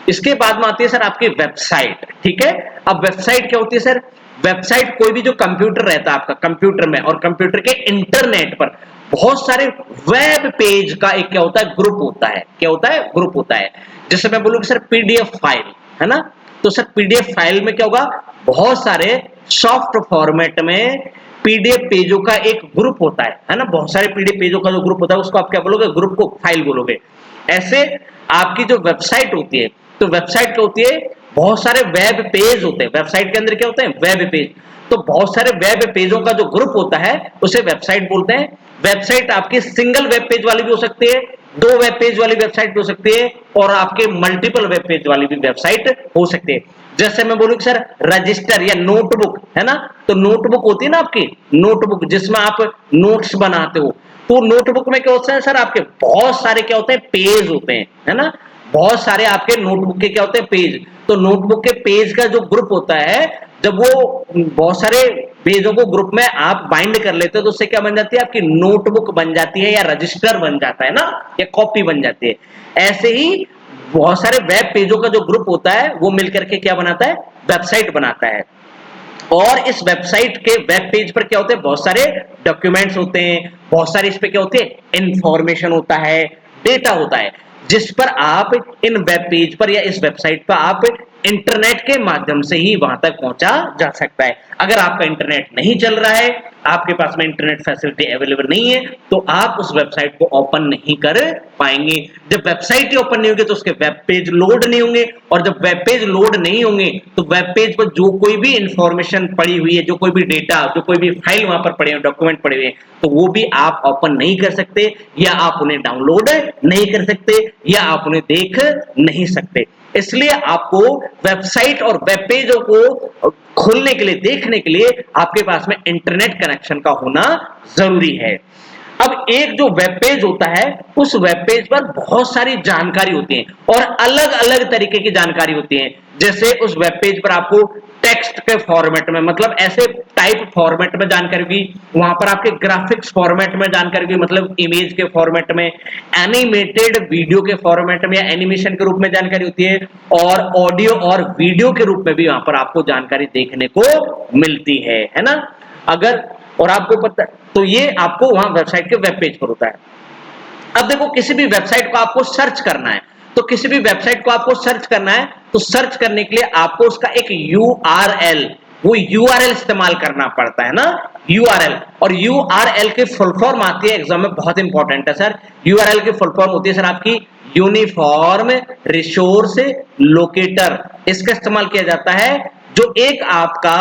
इसके बाद में आती है सर आपकी वेबसाइट। ठीक है, अब वेबसाइट क्या होती है सर? वेबसाइट कोई भी जो कंप्यूटर रहता है आपका, कंप्यूटर में और कंप्यूटर के इंटरनेट पर बहुत सारे वेब पेज का एक क्या होता है? ग्रुप होता है। क्या होता है? ग्रुप होता है। जैसे मैं बोलूँ कि सर पीडीएफ फाइल है ना, तो सर पीडीएफ फाइल में क्या होगा? बहुत सारे सॉफ्ट फॉर्मेट में पीडीएफ पेजों का एक ग्रुप होता है ना, बहुत सारे पीडीएफ पेजों का जो ग्रुप होता है उसको आप क्या बोलोगे? ग्रुप को फाइल बोलोगे। ऐसे आपकी जो वेबसाइट होती है, तो वेबसाइट क्या होती है? बहुत सारे वेब पेज होते हैं। वेबसाइट के अंदर क्या होते हैं? Web page. तो बहुत सारे वेब पेजों का जो ग्रुप होता है उसे वेबसाइट बोलते हैं। वेबसाइट आपकी सिंगल वेब पेज वाली भी हो सकती है, 2 वेब पेज वाली वेबसाइट भी हो सकती है, और आपके मल्टीपल वेब पेज वाली भी वेबसाइट हो सकती है। जैसे मैं बोलूं सर रजिस्टर या नोटबुक है ना, तो नोटबुक होती है ना आपकी, नोटबुक जिसमें आप नोट्स बनाते हो, तो नोटबुक में क्या होता है सर? आपके बहुत सारे क्या होते हैं? पेज होते हैं, है ना, बहुत सारे आपके नोटबुक के क्या होते हैं? पेज। तो नोटबुक के पेज का जो ग्रुप होता है, जब वो बहुत सारे पेजों को ग्रुप में आप बाइंड कर लेते हो तो उससे क्या बन जाती है? आपकी नोटबुक बन जाती है, या रजिस्टर बन जाता है ना, या कॉपी बन जाती है। ऐसे ही बहुत सारे वेब पेजों का जो ग्रुप होता है वो मिलकर के क्या बनाता है? वेबसाइट बनाता है। और इस वेबसाइट के वेब पेज पर क्या होते हैं? बहुत सारे डॉक्यूमेंट्स होते हैं, बहुत सारे इस पे क्या होते हैं? इंफॉर्मेशन होता है, डेटा होता है, जिस पर आप इन वेब पेज पर या इस वेबसाइट पर आप इंटरनेट के माध्यम से ही वहां तक पहुंचा जा सकता है। अगर आपका इंटरनेट नहीं चल रहा है, आपके पास में इंटरनेट फैसिलिटी अवेलेबल नहीं है, तो आप उस वेबसाइट को ओपन नहीं कर पाएंगे। जब वेबसाइट ही ओपन नहीं होगी तो उसके वेब पेज लोड नहीं होंगे, और जब वेब पेज लोड नहीं होंगे तो वेब पेज पर जो कोई भी इंफॉर्मेशन पड़ी हुई है, जो कोई भी डेटा, जो कोई भी फाइल वहां पर पड़े हैं, डॉक्यूमेंट पड़े हुए हैं, तो वो भी आप ओपन नहीं कर सकते, या आप उन्हें डाउनलोड नहीं कर सकते, या आप उन्हें देख नहीं सकते। इसलिए आपको वेबसाइट और वेब पेजों को खोलने के लिए, देखने के लिए आपके पास में इंटरनेट कनेक्शन का होना जरूरी है। अब एक जो वेब पेज होता है, उस वेब पेज पर बहुत सारी जानकारी होती है और अलग अलग तरीके की जानकारी होती है। जैसे उस वेब पेज पर आपको टेक्स्ट के फॉर्मेट में, मतलब ऐसे टाइप फॉर्मेट में जानकारी होगी, वहां पर आपके ग्राफिक्स फॉर्मेट में जानकारी होगी, मतलब इमेज के फॉर्मेट में, एनिमेटेड वीडियो के फॉर्मेट में या एनिमेशन के रूप में जानकारी होती है, और ऑडियो और वीडियो के रूप में भी वहां पर आपको जानकारी देखने को मिलती है ना। अगर और आपको पता, तो ये आपको वहां वेबसाइट के वेब पेज पर होता है। अब देखो, किसी भी वेबसाइट को आपको सर्च करना है, तो किसी भी वेबसाइट को आपको सर्च करना है, तो सर्च करने के लिए आपको उसका एक यूआरएल, वो यूआरएल इस्तेमाल करना पड़ता है ना, यूआरएल। और यूआरएल की फुल फॉर्म आती है, एग्जाम में बहुत इंपॉर्टेंट है सर। यूआरएल की फुल फॉर्म होती है सर आपकी यूनिफॉर्म रिसोर्स लोकेटर। इसका इस्तेमाल किया जाता है, जो एक आपका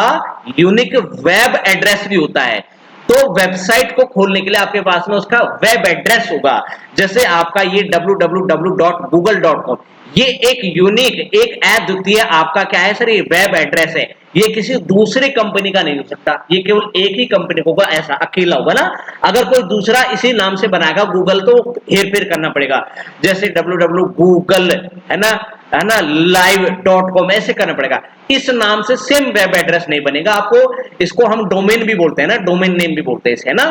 यूनिक वेब एड्रेस भी होता है। तो वेबसाइट को खोलने के लिए आपके पास में उसका वेब एड्रेस होगा। जैसे आपका ये www.google.com, ये एक यूनिक, एक अद्वितीय आपका क्या है सर, ये वेब एड्रेस है। ये किसी दूसरे कंपनी का नहीं हो सकता, ये केवल एक ही कंपनी होगा, ऐसा अकेला होगा ना। अगर कोई दूसरा इसी नाम से बनाएगा गूगल, तो हेर फेर करना पड़ेगा। जैसे www.google है ना live.com, ऐसे करना पड़ेगा। इस नाम से सेम वेब एड्रेस नहीं बनेगा आपको, इसको हम डोमेन भी बोलते हैं ना, डोमेन नेम भी बोलते हैं इसे, है ना।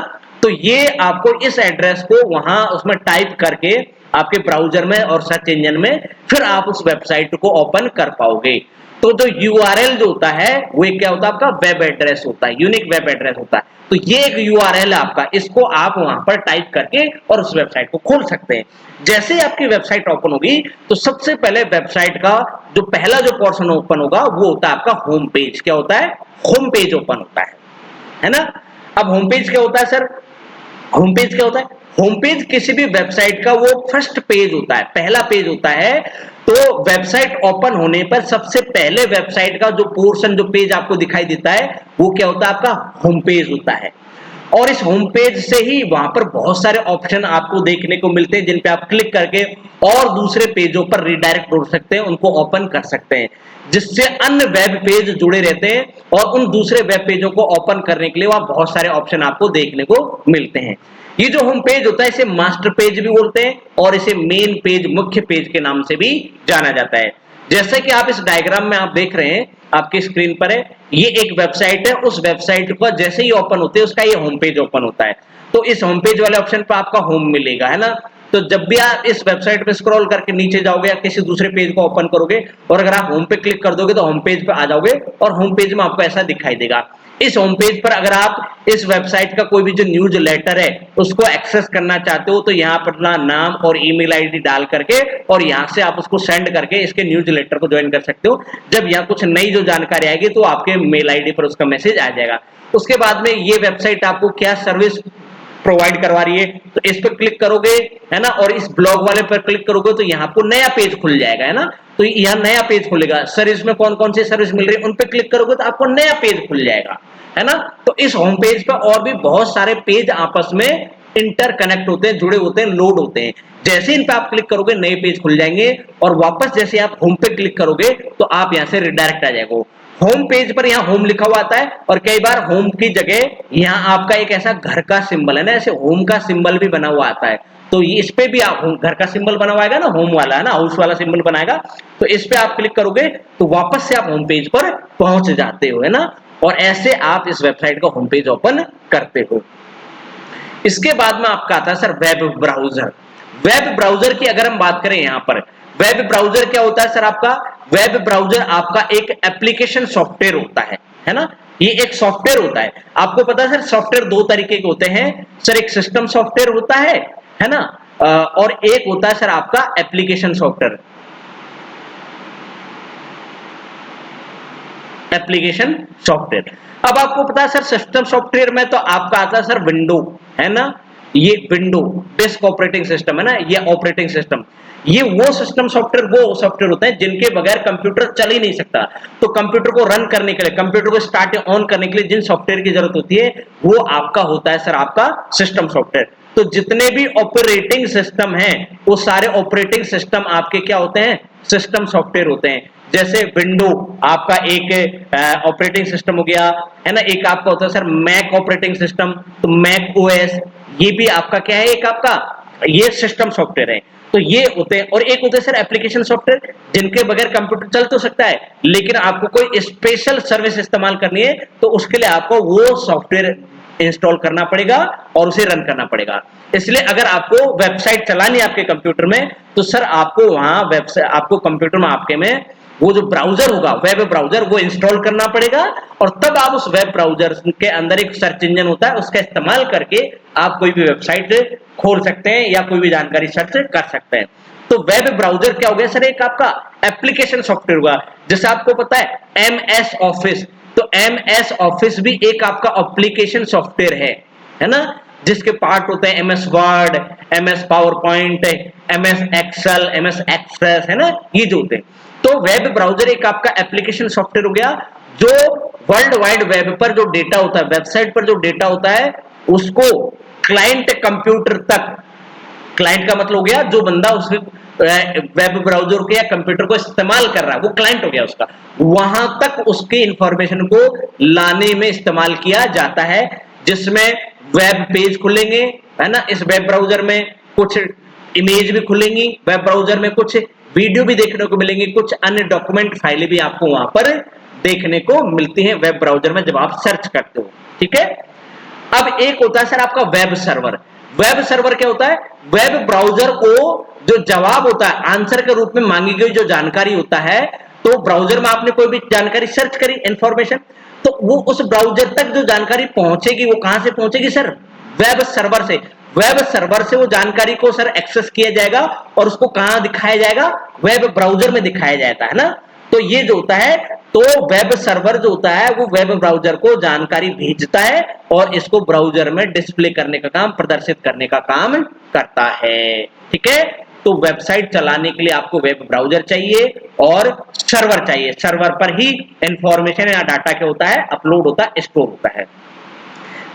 तो ये आपको इस एड्रेस को वहां उसमें टाइप करके आपके ब्राउजर में और सर्च इंजन में फिर आप उस वेबसाइट को ओपन कर पाओगे। तो जो यूआरएल जो होता है, वो क्या होता है, आपका वेब एड्रेस होता है, यूनिक वेब एड्रेस होता है। तो ये एक यूआरएल है आपका, इसको आप वहां पर टाइप करके और उस वेबसाइट को खोल सकते हैं। जैसे ही आपकी वेबसाइट ओपन होगी, तो सबसे पहले वेबसाइट का जो पहला जो पोर्शन ओपन होगा, वो होता है आपका होम पेज। क्या होता है, होम पेज ओपन होता है ना। अब होम पेज क्या होता है सर, होम पेज क्या होता है, होम पेज किसी भी वेबसाइट का वो फर्स्ट पेज होता है, पहला पेज होता है। तो वेबसाइट ओपन होने पर सबसे पहले वेबसाइट का जो पोर्शन, जो पेज आपको दिखाई देता है, वो क्या होता है, आपका होम पेज होता है। और इस होम पेज से ही वहां पर बहुत सारे ऑप्शन आपको देखने को मिलते हैं, जिन पे आप क्लिक करके और दूसरे पेजों पर रिडायरेक्ट हो सकते हैं, उनको ओपन कर सकते हैं, जिससे अन्य वेब पेज जुड़े रहते हैं। और उन दूसरे वेब पेजों को ओपन करने के लिए वहां बहुत सारे ऑप्शन आपको देखने को मिलते हैं। ये जो होम पेज होता है, इसे मास्टर पेज भी बोलते हैं और इसे मेन पेज, मुख्य पेज के नाम से भी जाना जाता है। जैसे कि आप इस डायग्राम में आप देख रहे हैं, आपकी स्क्रीन पर है, ये एक वेबसाइट है। उस वेबसाइट को जैसे ही ओपन होते हैं, उसका ये होम पेज ओपन होता है। तो इस होम पेज वाले ऑप्शन पर आपका होम मिलेगा, है ना। तो जब भी आप इस वेबसाइट पे स्क्रॉल करके नीचे जाओगे या किसी दूसरे पेज को ओपन करोगे, और अगर आप होम पे क्लिक कर दोगे, तो होम पेज पे आ जाओगे और होम पेज में आपको ऐसा दिखाई देगा। इस होम पेज पर अगर आप इस वेबसाइट का कोई भी जो न्यूज लेटर है, उसको एक्सेस करना चाहते हो, तो यहाँ पर अपना नाम और ईमेल आईडी डाल करके और यहाँ से आप उसको सेंड करके इसके न्यूज लेटर को ज्वाइन कर सकते हो। जब यहाँ कुछ नई जो जानकारी आएगी, तो आपके मेल आईडी पर उसका मैसेज आ जाएगा। उसके बाद में ये वेबसाइट आपको क्या सर्विस प्रोवाइड करवा रही है, तो इस पर क्लिक करोगे, है ना, और इस ब्लॉग वाले पर क्लिक करोगे, तो यहाँ आपको नया पेज खुल जाएगा, है ना। तो यहाँ नया पेज खुलेगा, सर इसमें कौन कौन सी सर्विस मिल रही है, उन पे क्लिक करोगे तो आपको नया पेज खुल जाएगा, है ना। तो इस होम पेज पर और भी बहुत सारे पेज आपस में इंटरकनेक्ट होते हैं, जुड़े होते हैं, लोड होते हैं। जैसे इन पे आप क्लिक करोगे, नए पेज खुल जाएंगे, और वापस जैसे आप होम पे क्लिक करोगे, तो आप यहाँ से रिडायरेक्ट आ जाएगा। होम पेज पर यहाँ होम लिखा हुआ आता है, और कई बार होम की जगह यहाँ आपका एक ऐसा घर का सिंबल है ना, ऐसे होम का सिंबल भी बना हुआ आता है। तो इस पे भी आप घर का सिंबल बना हुआ है ना, होम वाला, है ना, हाउस वाला सिंबल बनाएगा। तो इस पे आप क्लिक करोगे, तो वापस से आप होम पेज पर पहुंच जाते हो, है ना। और ऐसे आप इस वेबसाइट का होम पेज ओपन करते हो। इसके बाद में आपका आता है sir web browser. Web browser की अगर हम बात करें, यहाँ पर वेब ब्राउजर क्या होता है सर, आपका वेब ब्राउजर आपका एक एप्लीकेशन सॉफ्टवेयर होता है ना। ये एक सॉफ्टवेयर होता है। आपको पता है सर, सॉफ्टवेयर दो तरीके के होते हैं सर, एक सिस्टम सॉफ्टवेयर होता है ना, और एक होता है सर आपका एप्लीकेशन सॉफ्टवेयर, एप्लीकेशन सॉफ्टवेयर। अब आपको पता है सर, सिस्टम सॉफ्टवेयर में तो आपका आता है सर विंडो, है ना। ये विंडो डिस्क ऑपरेटिंग सिस्टम है ना, ये ऑपरेटिंग सिस्टम, ये वो सिस्टम सॉफ्टवेयर, वो सॉफ्टवेयर होते हैं जिनके बगैर कंप्यूटर चल ही नहीं सकता। तो कंप्यूटर को रन करने के लिए, कंप्यूटर को स्टार्ट ऑन करने के लिए जिन सॉफ्टवेयर की जरूरत होती है, वो आपका होता है सर आपका सिस्टम सॉफ्टवेयर। तो जितने भी ऑपरेटिंग सिस्टम हैं, वो सारे ऑपरेटिंग सिस्टम आपके क्या होते हैं, सिस्टम सॉफ्टवेयर होते हैं। जैसे विंडो आपका एक ऑपरेटिंग सिस्टम हो गया, है ना। एक आपका होता है सर मैक ऑपरेटिंग सिस्टम, तो मैक ओएस, ये भी आपका क्या है, एक आपका ये सिस्टम सॉफ्टवेयर है। तो ये होते हैं, और एक होते हैं सर एप्लीकेशन सॉफ्टवेयर, जिनके बगैर कंप्यूटर चल तो सकता है, लेकिन आपको कोई स्पेशल सर्विस इस्तेमाल करनी है तो उसके लिए आपको वो सॉफ्टवेयर इंस्टॉल करना पड़ेगा और उसे रन करना पड़ेगा। इसलिए अगर आपको वेबसाइट चलानी है आपके कंप्यूटर में, तो सर आपको वहां वेबसाइट, आपको कंप्यूटर में आपके में वो जो ब्राउजर होगा, वेब ब्राउजर, वो इंस्टॉल करना पड़ेगा, और तब आप उस वेब ब्राउजर के अंदर एक सर्च इंजन होता है, उसका इस्तेमाल करके आप कोई भी वेबसाइट खोल सकते हैं या कोई भी जानकारी सर्च कर सकते हैं। तो वेब ब्राउजर क्या हो गया सर, एक आपका एप्लीकेशन सॉफ्टवेयर होगा। जैसे आपको पता है MS ऑफिस, तो MS ऑफिस भी एक आपका एप्लीकेशन सॉफ्टवेयर है ना, जिसके पार्ट होते हैं MS Word, MS PowerPoint, MS Excel, MS Express, है ना, ये जो होते हैं। तो वेब ब्राउजर एक आपका एप्लीकेशन सॉफ्टवेयर हो गया, जो वर्ल्ड वाइड वेब पर जो डेटा होता है, वेबसाइट पर जो डेटा होता है, उसको क्लाइंट कंप्यूटर तक, क्लाइंट का मतलब हो गया जो बंदा उस वेब ब्राउजर के या कंप्यूटर को इस्तेमाल कर रहा है, वो क्लाइंट हो गया उसका, वहां तक उसकी इंफॉर्मेशन को लाने में इस्तेमाल किया जाता है, जिसमें वेब पेज खुलेंगे, है ना, इस वेब ब्राउजर में कुछ इमेज भी खुलेंगी, वेब ब्राउजर में कुछ वीडियो भी देखने को मिलेंगी, कुछ अन्य डॉक्यूमेंट फाइलें भी आपको वहां पर देखने को मिलती हैं वेब ब्राउजर में जब आप सर्च करते हो। ठीक है, अब एक होता है सर आपका वेब सर्वर। वेब सर्वर क्या होता है, वेब ब्राउजर को जो जवाब होता है, आंसर के रूप में मांगी गई जो जानकारी होता है, तो ब्राउजर में आपने कोई भी जानकारी सर्च करी, इंफॉर्मेशन, तो वो उस ब्राउजर तक जो जानकारी पहुंचेगी, वो कहां से पहुंचेगी सर, वेब सर्वर से। वेब सर्वर से वो जानकारी को सर एक्सेस किया जाएगा और उसको कहां दिखाया जाएगा, वेब ब्राउजर में दिखाया जाता है ना। तो ये जो होता है, तो वेब सर्वर जो होता है वो वेब ब्राउजर को जानकारी भेजता है और इसको ब्राउजर में डिस्प्ले करने का काम, प्रदर्शित करने का काम करता है। ठीक है, तो वेबसाइट चलाने के लिए आपको वेब ब्राउजर चाहिए और सर्वर चाहिए, सर्वर पर ही इंफॉर्मेशन या डाटा क्या होता है, अपलोड होता है, स्टोर होता है।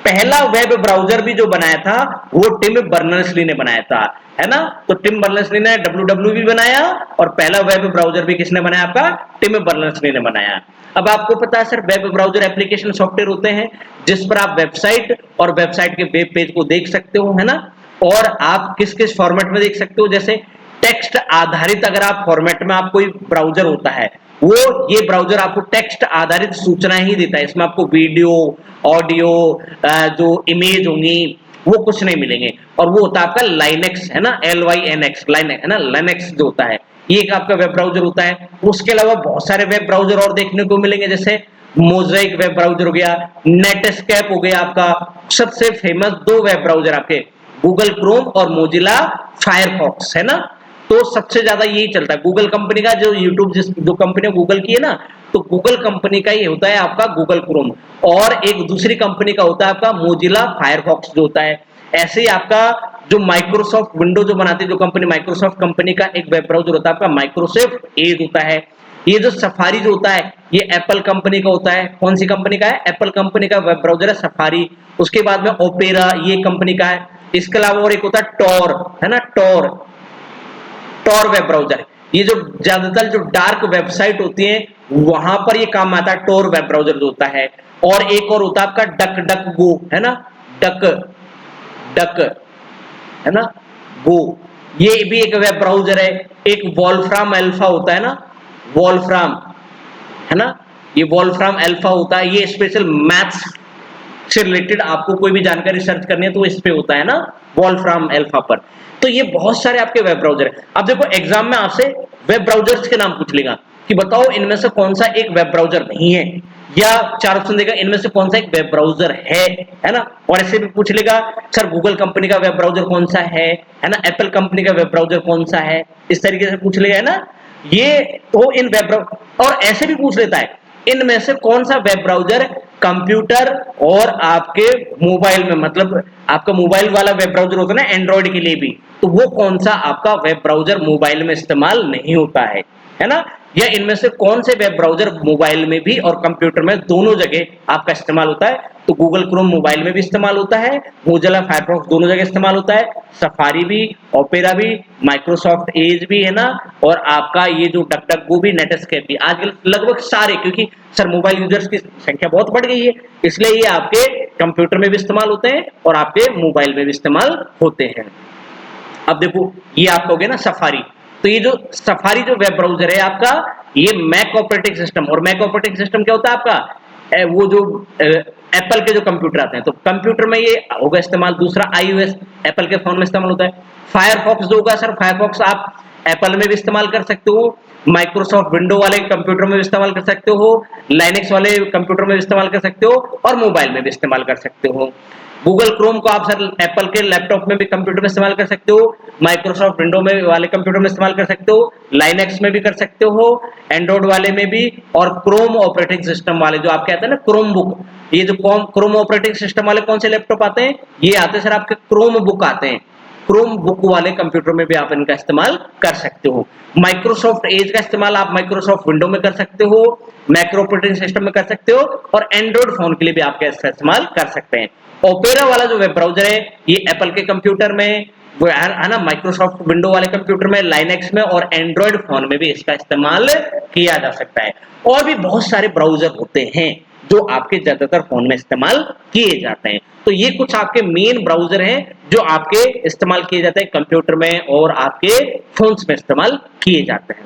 पहला वेब ब्राउजर भी जो बनाया था वो टिम बर्नर्स-ली ने बनाया था, है ना। तो टिम बर्नर्स-ली ने www भी बनाया और पहला वेब ब्राउजर भी किसने बनाया, आपका टिम बर्नर्स-ली ने बनाया। अब आपको पता है sir web browser application software होते हैं जिस पर आप वेबसाइट और वेबसाइट के वेब पेज को देख सकते हो, है ना, और आप किस किस फॉर्मेट में देख सकते हो, जैसे टेक्स्ट आधारित अगर आप फॉर्मेट में आप कोई ब्राउजर होता है, वो ये ब्राउजर आपको टेक्स्ट आधारित सूचनाएं ही देता है, इसमें आपको वीडियो, ऑडियो, जो इमेज होंगी वो कुछ नहीं मिलेंगे। और वो होता है आपका लाइनेक्स, है ना, LYNX, लाइनेक्स, है ना, लाइनेक्स जो होता है, ये एक आपका वेब ब्राउजर होता है। उसके अलावा बहुत सारे वेब ब्राउजर और देखने को मिलेंगे, जैसे मोज़ेक वेब ब्राउजर हो गया, नेटस्केप हो गया, आपका सबसे फेमस दो वेब ब्राउजर आपके गूगल क्रोम और मोजिला फायरफॉक्स, है ना। तो सबसे ज्यादा यही चलता है गूगल कंपनी का, जो यूट्यूब जो कंपनी गूगल की है ना, तो गूगल कंपनी का ये होता है आपका गूगल क्रोम, और एक दूसरी कंपनी का होता है आपका मोजिला फायरफॉक्स जो होता है। ऐसे ही आपका जो माइक्रोसॉफ्ट विंडो जो बनाती है जो कंपनी, माइक्रोसॉफ्ट कंपनी का एक वेब ब्राउजर होता है आपका माइक्रोसॉफ्ट एज होता है। ये जो सफारी जो होता है ये एप्पल कंपनी का होता है। कौन सी कंपनी का है, एप्पल कंपनी का वेब ब्राउजर है सफारी। उसके बाद में ओपेरा ये कंपनी का है। इसके अलावा और एक होता है टॉर, है ना, टॉर वेब ब्राउजर। ये जो ज्यादातर जो डार्क वेबसाइट होती है वहां पर ये काम आता है, टॉर वेब ब्राउजर जो होता है। और एक और होता है आपका डक डक गो, है ना, डक डक, है ना, गो, ये भी एक वेब ब्राउजर है। एक वॉल्फ्राम अल्फा होता है ना, वॉल्फ्राम, है ना, ये वॉल्फ्राम अल्फा होता है, ये स्पेशल मैथ्स से रिलेटेड आपको कोई भी जानकारी सर्च करनी है तो इस पे होता है ना, वॉल्फ्राम अल्फा पर। तो ये बहुत सारे आपके वेब ब्राउजर है। अब देखो एग्जाम में आपसे वेब ब्राउजर्स के नाम पूछ लेगा कि बताओ इनमें से कौन सा एक वेब ब्राउजर नहीं है, या चार ऑप्शन देगा इनमें से कौन सा एक वेब ब्राउजर है ना। और ऐसे भी पूछ लेगा सर गूगल कंपनी का वेब ब्राउजर कौन सा है ना, एप्पल कंपनी का वेब ब्राउजर कौन सा है, इस तरीके से पूछ लेगा, है ना। ये तो इन वेब ब्राउजर, और ऐसे भी पूछ लेता है इनमें से कौन सा वेब ब्राउजर कंप्यूटर और आपके मोबाइल में, मतलब आपका मोबाइल वाला वेब ब्राउजर होता है ना एंड्रॉइड के लिए भी, तो वो कौन सा आपका वेब ब्राउजर मोबाइल में इस्तेमाल नहीं होता है ना। या इनमें से कौन से वेब ब्राउजर मोबाइल में भी और कंप्यूटर में दोनों जगह आपका इस्तेमाल होता है। तो गूगल क्रोम मोबाइल में भी इस्तेमाल होता है, मोजिला फायरफॉक्स दोनों जगह इस्तेमाल होता है, सफारी भी, ओपेरा भी, माइक्रोसॉफ्ट एज भी, है ना, और आपका ये जो डकडकगो भी, नेटस्केप भी, आजकल लगभग सारे, क्योंकि सर मोबाइल यूजर्स की संख्या बहुत बढ़ गई है, इसलिए ये आपके कंप्यूटर में भी इस्तेमाल होते हैं और आपके मोबाइल में भी इस्तेमाल होते हैं। अब देखो ये आपका हो गया ना सफारी। तो ये जो सफारी जो वेब ब्राउजर है आपका, ये मैक ऑपरेटिंग सिस्टम, और मैक ऑपरेटिंग सिस्टम क्या होता है आपका, वो जो एप्पल के जो कंप्यूटर आते हैं, तो कंप्यूटर में ये होगा इस्तेमाल। दूसरा आईओएस, एप्पल के फोन में इस्तेमाल होता है। फायरफॉक्स जो होगा सर, फायरफॉक्स आप एप्पल में भी इस्तेमाल कर सकते हो, माइक्रोसॉफ्ट विंडो वाले कंप्यूटर में भी इस्तेमाल कर सकते हो, लाइनेक्स वाले कंप्यूटर में भी इस्तेमाल कर सकते हो, और मोबाइल में भी इस्तेमाल कर सकते हो। गूगल क्रोम को आप सर एप्पल के लैपटॉप में भी कंप्यूटर में इस्तेमाल कर सकते हो, माइक्रोसॉफ्ट विंडो में वाले कंप्यूटर में इस्तेमाल कर सकते हो, लाइनेक्स में भी कर सकते हो, एंड्रॉइड वाले में भी, और क्रोम ऑपरेटिंग सिस्टम वाले जो आप कहते हैं ना क्रोम बुक, ये जो क्रोम ऑपरेटिंग सिस्टम वाले कौन से लैपटॉप आते हैं, ये आते हैं सर आपके क्रोम बुक आते हैं। क्रोम बुक वाले कंप्यूटर में भी आप इनका इस्तेमाल कर सकते हो। माइक्रोसॉफ्ट एज का इस्तेमाल आप माइक्रोसॉफ्ट विंडो में कर सकते हो, मैक ऑपरेटिंग सिस्टम में कर सकते हो, और एंड्रॉइड फोन के लिए भी आप इसका इस्तेमाल कर सकते हैं। ओपेरा वाला जो वेब ब्राउजर है, ये एप्पल के कंप्यूटर में, वो है ना, माइक्रोसॉफ्ट विंडो वाले कंप्यूटर में, लाइनेक्स में, और एंड्रॉइड फोन में भी इसका इस्तेमाल किया जा सकता है। और भी बहुत सारे ब्राउजर होते हैं जो आपके ज्यादातर फोन में इस्तेमाल किए जाते हैं। तो ये कुछ आपके मेन ब्राउजर हैं जो आपके इस्तेमाल किए जाते हैं कंप्यूटर में और आपके फोन्स में इस्तेमाल किए जाते हैं।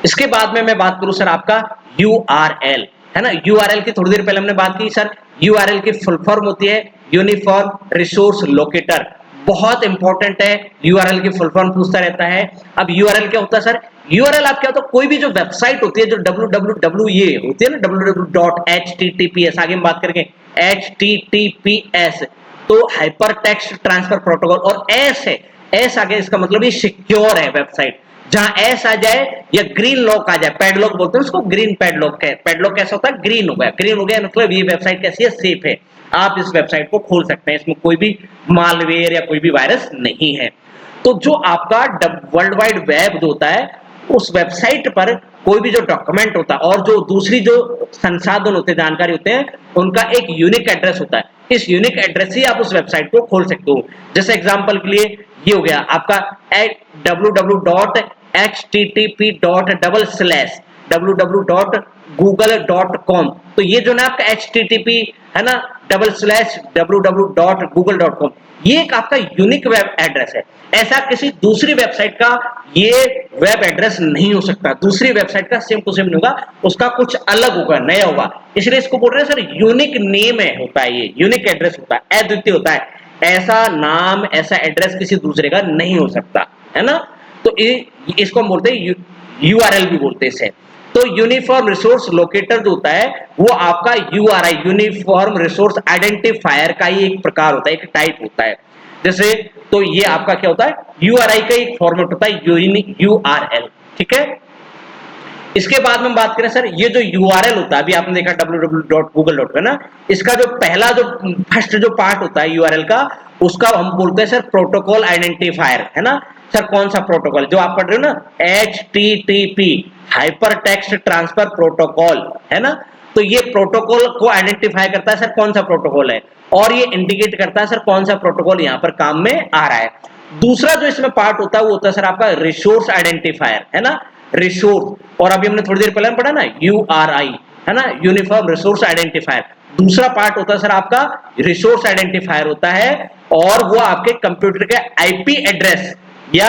इसके बाद में मैं बात करूं सर आपका URL, है ना। URL की थोड़ी देर पहले हमने बात की सर, URL की फुल फॉर्म होती है यूनिफॉर्म रिसोर्स लोकेटर। बहुत इंपॉर्टेंट है, URL की फुल फॉर्म पूछता रहता है। अब URL क्या होता है सर, URL आप क्या होता है, कोई भी जो वेबसाइट होती है जो www ये होती है ना, www.https, आगे हम बात करेंगे HTTPS, तो हाइपर टेक्स्ट ट्रांसफर प्रोटोकॉल, और एस है, एस आगे इसका मतलब ये सिक्योर है वेबसाइट। जहां एस आ जाए या ग्रीन लॉक आ जाए, पैडलॉक बोलते हैं उसको, ग्रीन पैडलॉक है। पैडलॉक कैसा होता है, ग्रीन हो गया, ग्रीन हो गया मतलब ये वेबसाइट कैसी है, सेफ है, आप इस वेबसाइट को खोल सकते हैं, इसमें कोई भी मालवेयर या कोई भी वायरस नहीं है। तो जो आपका वर्ल्ड वाइड वेब जो होता है, उस वेबसाइट पर कोई भी जो डॉक्यूमेंट होता है और जो दूसरी जो संसाधन होते हैं, जानकारी होते हैं, उनका एक यूनिक एड्रेस होता है। इस यूनिक एड्रेस से आप उस वेबसाइट को खोल सकते हो। जैसे एग्जांपल के लिए ये हो गया आपका www.http://www.google.com, तो ये जो ना आपका http है ना www.google.com, ये एक आपका यूनिक वेब एड्रेस है। ऐसा किसी दूसरी वेबसाइट का ये वेब एड्रेस नहीं हो सकता, दूसरी वेबसाइट का सेम टू सेम नहीं होगा, उसका कुछ अलग होगा, नया होगा, इसलिए इसको बोल रहे हैं सर यूनिक नेम है, होता है, ये यूनिक एड्रेस होता है, अद्वितीय होता है। ऐसा नाम, ऐसा एड्रेस किसी दूसरे का नहीं हो सकता, है ना। तो इसको हम बोलते हैं URL भी बोलते हैं इसे। तो यूनिफॉर्म रिसोर्स लोकेटर जो होता है वो आपका URI, यूनिफॉर्म रिसोर्स आइडेंटिफायर का ही एक प्रकार होता है, एक टाइप होता है। जैसे तो ये आपका क्या होता है, URI का एक फॉर्मेट होता है, यूनिक URL, ठीक है। इसके बाद में हम बात करें सर, ये जो URL होता है, अभी आपने देखा www.google.com ना, इसका जो पहला जो फर्स्ट जो पार्ट होता है URL का, उसका हम बोलते हैं सर प्रोटोकॉल आइडेंटिफायर, है ना। सर कौन सा प्रोटोकॉल जो आप पढ़ रहे हो ना, HTTP hyper text transfer protocol, है ना। तो ये प्रोटोकॉल को आइडेंटिफाई करता है सर कौन सा प्रोटोकॉल है, और ये इंडिकेट करता है सर कौन सा प्रोटोकॉल यहाँ पर काम में आ रहा है। दूसरा जो इसमें पार्ट होता है वो होता है सर आपका रिसोर्स आइडेंटिफायर, है ना, रिसोर्स, और अभी हमने थोड़ी देर पहले पढ़ा ना URI, है ना, यूनिफॉर्म रिसोर्स आइडेंटिफायर। दूसरा पार्ट होता है सर आपका रिसोर्स आइडेंटिफायर होता है, और वो आपके कंप्यूटर के IP एड्रेस या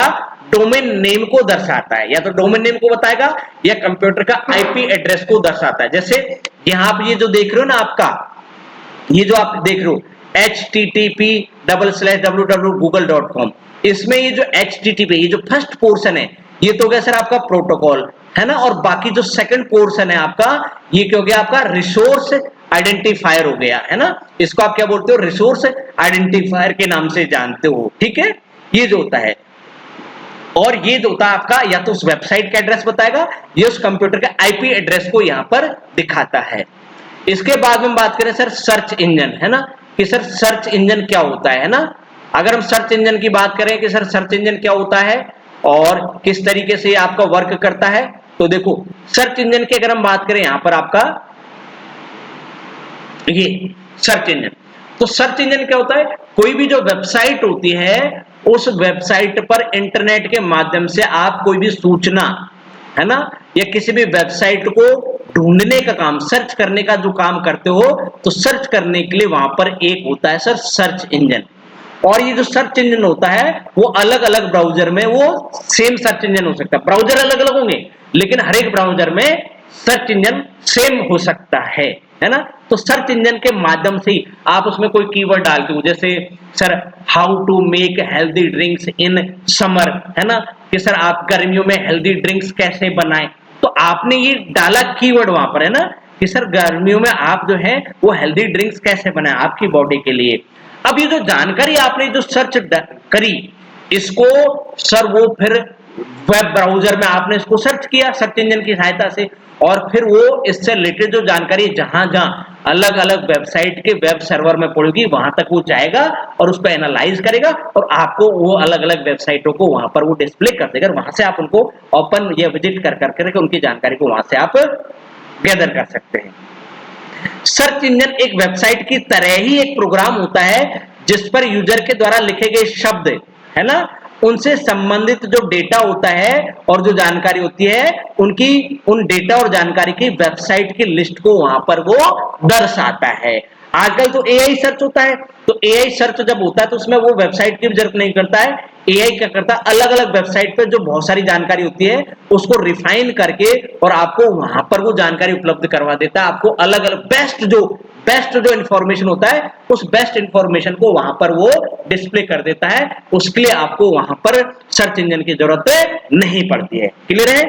डोमेन नेम को दर्शाता है, या तो डोमेन नेम को बताएगा या कंप्यूटर का IP एड्रेस को दर्शाता है। जैसे यहां आप ये जो देख रहे हो ना आपका, ये जो आप देख रहे हो http://www.google.com, इसमें ये जो HTTP, ये जो फर्स्ट पोर्शन है, ये तो हो गया सर आपका प्रोटोकॉल, है ना, और बाकी जो सेकंड पोर्शन है आपका, ये क्या हो गया आपका रिसोर्स आइडेंटिफायर हो गया, है ना। इसको आप क्या बोलते हो, रिसोर्स आइडेंटिफायर के नाम से जानते हो, ठीक है। ये जो होता है, और ये जो होता है आपका, या तो उस वेबसाइट का एड्रेस बताएगा या उस कंप्यूटर का IP एड्रेस को यहां पर दिखाता है। इसके बाद में बात करें सर सर्च इंजन, है ना, कि सर सर्च इंजन क्या होता है ना। अगर हम सर्च इंजन की बात करें कि सर सर्च इंजन क्या होता है और किस तरीके से आपका वर्क करता है, तो देखो सर्च इंजन की अगर हम बात करें यहां पर आपका ये सर्च इंजन, तो सर्च इंजन क्या होता है, कोई भी जो वेबसाइट होती है उस वेबसाइट पर इंटरनेट के माध्यम से आप कोई भी सूचना, है ना, या किसी भी वेबसाइट को ढूंढने का काम, सर्च करने का जो काम करते हो, तो सर्च करने के लिए वहां पर एक होता है सर सर्च इंजन। और ये जो सर्च इंजन होता है वो अलग अलग ब्राउजर में वो सेम सर्च इंजन हो सकता है, ब्राउजर अलग अलग होंगे लेकिन हर एक ब्राउजर में सर्च इंजन सेम हो सकता है ना। तो सर्च इंजन के माध्यम से ही आप उसमें कोई कीवर्ड डालते हो, जैसे sir how to make healthy drinks in summer, है ना, कि सर आप गर्मियों में हेल्दी ड्रिंक्स कैसे बनाएं, तो आपने ये डाला कीवर्ड वहां पर, है ना, कि सर गर्मियों में आप जो है वो हेल्दी ड्रिंक्स कैसे बनाएं आपकी बॉडी के लिए। अब ये जो जानकारी आपने जो सर्च करी, इसको सर वो फिर वेब ब्राउजर में आपने इसको सर्च किया सर्च इंजन की सहायता से, और फिर वो इससे रिलेटेड जो जानकारी जहां जहां अलग अलग वेबसाइट के वेब सर्वर में पड़ेगी वहां तक वो जाएगा और उसको एनालाइज करेगा और आपको वो अलग अलग वेबसाइटों को वहां पर वो डिस्प्ले कर देगा, वहां से आप उनको ओपन या विजिट कर करके उनकी जानकारी को वहां से आप गैदर कर सकते हैं। सर्च इंजन एक वेबसाइट की तरह ही एक प्रोग्राम होता है जिस पर यूजर के द्वारा लिखे गए शब्द, है ना, उनसे संबंधित जो डेटा होता है और जो जानकारी होती है उनकी उन डेटा और जानकारी की वेबसाइट की लिस्ट को वहां पर वो दर्शाता है। आजकल तो एआई सर्च होता है, तो एआई सर्च जब होता है तो उसमें वो वेबसाइट की जरूरत नहीं करता है, एआई क्या करता है अलग अलग वेबसाइट पर जो बहुत सारी जानकारी होती है उसको रिफाइन करके और आपको वहां पर वो जानकारी उपलब्ध करवा देता है, आपको अलग अलग बेस्ट जो इंफॉर्मेशन होता है उस बेस्ट इंफॉर्मेशन को वहां पर वो डिस्प्ले कर देता है, उसके लिए आपको वहां पर सर्च इंजन की जरूरत नहीं पड़ती है। क्लियर है?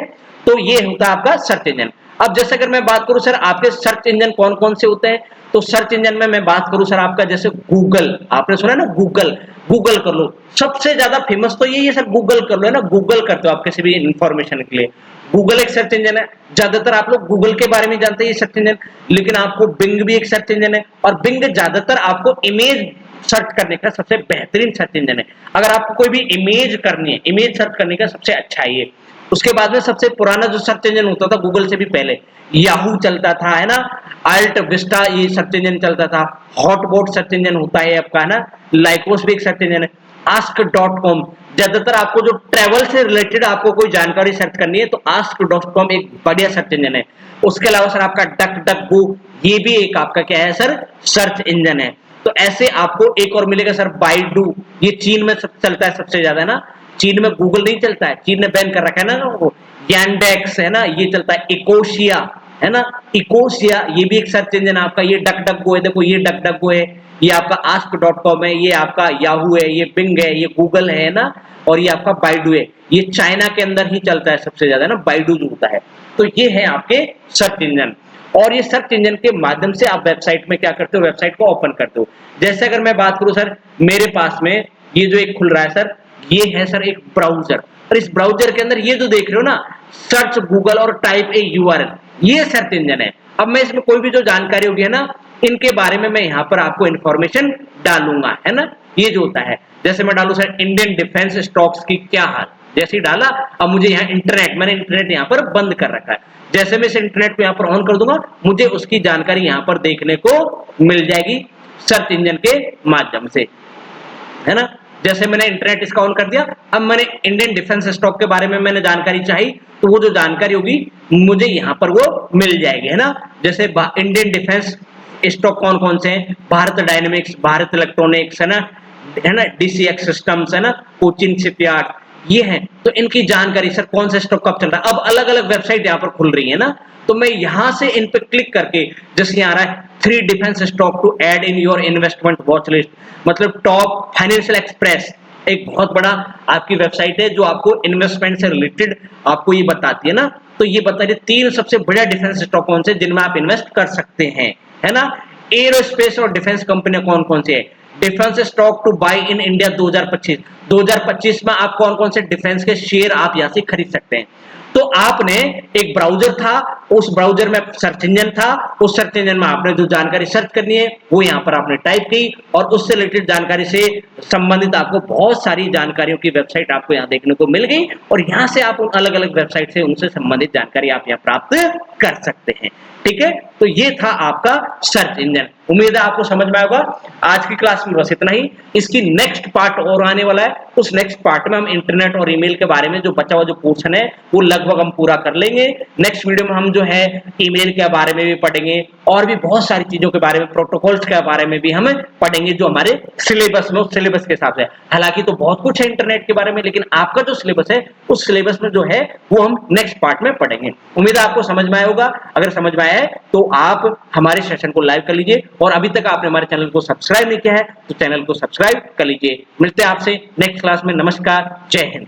तो ये होता है आपका सर्च इंजन। अब जैसे अगर मैं बात करूं सर आपके सर्च इंजन कौन कौन से होते हैं, तो सर्च इंजन में मैं बात करूं सर आपका जैसे गूगल, आपने सुना ना गूगल कर लो, सबसे ज्यादा फेमस तो यही है सर, गूगल कर लो, है ना, गूगल करते हो आप किसी भी इंफॉर्मेशन के लिए, गूगल एक सर्च इंजन है। ज्यादातर आप लोग गूगल के बारे में जानते हैं ये सर्च इंजन, लेकिन आपको बिंग भी एक सर्च इंजन है, और बिंग ज्यादातर आपको इमेज सर्च करने का सबसे बेहतरीन सर्च इंजन है। अगर आपको कोई भी इमेज करनी है, इमेज सर्च करने का सबसे अच्छा है ये। उसके बाद में सबसे पुराना जो सर्च इंजन होता था गूगल से भी पहले याहू चलता था, है ना, अल्ट विस्टा ये सर्च इंजन चलता था, हॉटबॉट सर्च इंजन होता है आपका, है ना, लाइकोस भी एक सर्च इंजन है, ask.com, ज्यादातर आपको जो ट्रेवल से रिलेटेड आपको कोई जानकारी सर्च करनी है तो ask.com एक बढ़िया सर्च इंजन है। उसके अलावा सर आपका डक ये भी एक आपका क्या है सर सर्च इंजन है। तो ऐसे आपको एक और मिलेगा सर बाइडू, ये चीन में सब चलता है सबसे ज्यादा, है ना, चीन में गूगल नहीं चलता है, चीन ने बैन कर रखा है ना वो, यैंडेक्स, है ना, ये चलता है, इकोशिया, है ना, इकोशिया ये भी एक सर्च इंजन आपका, ये डक है, देखो ये डक है, ये आपका ask.com है, ये आपका याहू है, ये बिंग है, ये गूगल है ना, और ये आपका बाइडू है, ये चाइना के अंदर ही चलता है सबसे ज्यादा ना बाइडू जो होता है। तो ये है आपके सर्च इंजन, और ये सर्च इंजन के माध्यम से आप वेबसाइट में क्या करते हो, वेबसाइट को ओपन करते हो। जैसे अगर मैं बात करूं सर मेरे पास में ये जो एक खुल रहा है सर, ये है सर एक ब्राउजर, और इस ब्राउजर के अंदर ये जो देख रहे हो ना सर्च गूगल और टाइप ए यूआरएल, ये सर्च इंजन है। अब मैं इसमें कोई भी जो जानकारी होगी है ना इनके बारे में मैं यहाँ पर आपको इन्फॉर्मेशन डालूंगा, है ना, ये जो होता है, जैसे मैं डालू सर इंडियन डिफेंस स्टॉक्स की क्या हाल, जैसे ही डाला अब मुझे यहाँ इंटरनेट, मैंने इंटरनेट यहाँ पर बंद कर रखा है, जैसे मैं इस इंटरनेट को यहाँ पर ऑन कर दूंगा मुझे उसकी जानकारी यहाँ पर देखने को मिल जाएगी सर्च इंजन के माध्यम से, है ना। जैसे मैंने इंटरनेट इसका ऑन कर दिया, अब मैंने इंडियन डिफेंस स्टॉक के बारे में मैंने जानकारी चाहिए तो वो जो जानकारी होगी मुझे यहाँ पर वो मिल जाएगी, है ना। जैसे इंडियन डिफेंस स्टॉक कौन कौन से हैं, भारत डायनेमिक्स, भारत इलेक्ट्रॉनिक्स, है ना, डीसीएक्स सिस्टम्स, है ना, कोचिन शिपयार्ड, ये हैं। तो इनकी जानकारी सर कौन सा स्टॉक कब चल रहा है, अब अलग अलग वेबसाइट यहाँ पर खुल रही है ना, तो मैं यहां से इन पे क्लिक करके, जैसे यहाँ आ रहा है 3 defence stock to add in your investment watch list, मतलब टॉप फाइनेंशियल एक्सप्रेस एक बहुत बड़ा आपकी वेबसाइट है जो आपको इन्वेस्टमेंट से रिलेटेड आपको ये बताती है ना, तो ये बता रही 3 सबसे बढ़िया डिफेंस स्टॉक कौन से जिनमें आप इन्वेस्ट कर सकते हैं, है ना। एरोस्पेस और डिफेंस कंपनियां कौन कौन सी है, defence stock to buy in India 2025 में आप कौन कौन से डिफेंस के शेयर आप यहां से खरीद सकते हैं। तो आपने एक ब्राउजर था, उस ब्राउजर में सर्च इंजन था, उस सर्च इंजन में आपने जो जानकारी सर्च करनी है वो यहाँ पर आपने टाइप की और उससे रिलेटेड जानकारी से संबंधित आपको बहुत सारी जानकारियों की वेबसाइट आपको यहाँ देखने को मिल गई, और यहाँ से आप उन अलग अलग वेबसाइट से उनसे संबंधित जानकारी आप यहाँ प्राप्त कर सकते हैं। ठीक है, तो ये था आपका सर्च इंजन। उम्मीद है आपको समझ में आएगा। आज की क्लास में बस इतना ही, इसकी नेक्स्ट पार्ट और आने वाला है, उस नेक्स्ट पार्ट में हम इंटरनेट और ईमेल के बारे में जो बचा हुआ जो पोर्शन है वो लगभग हम पूरा कर लेंगे। नेक्स्ट वीडियो में हम जो है ईमेल के बारे में भी पढ़ेंगे और भी बहुत सारी चीजों के बारे में, प्रोटोकॉल्स के बारे में भी हम पढ़ेंगे जो हमारे सिलेबस में, उस सिलेबस के हिसाब से। हालांकि तो बहुत कुछ है इंटरनेट के बारे में, लेकिन आपका जो सिलेबस है उस सिलेबस में जो है वो हम नेक्स्ट पार्ट में पढ़ेंगे। उम्मीद है आपको समझ में आया होगा। अगर समझ में आया है तो आप हमारे सेशन को लाइव कर लीजिए और अभी तक आपने हमारे चैनल को सब्सक्राइब नहीं किया है तो चैनल को सब्सक्राइब कर लीजिए। मिलते हैं आपसे नेक्स्ट क्लास में। नमस्कार, जय हिंद।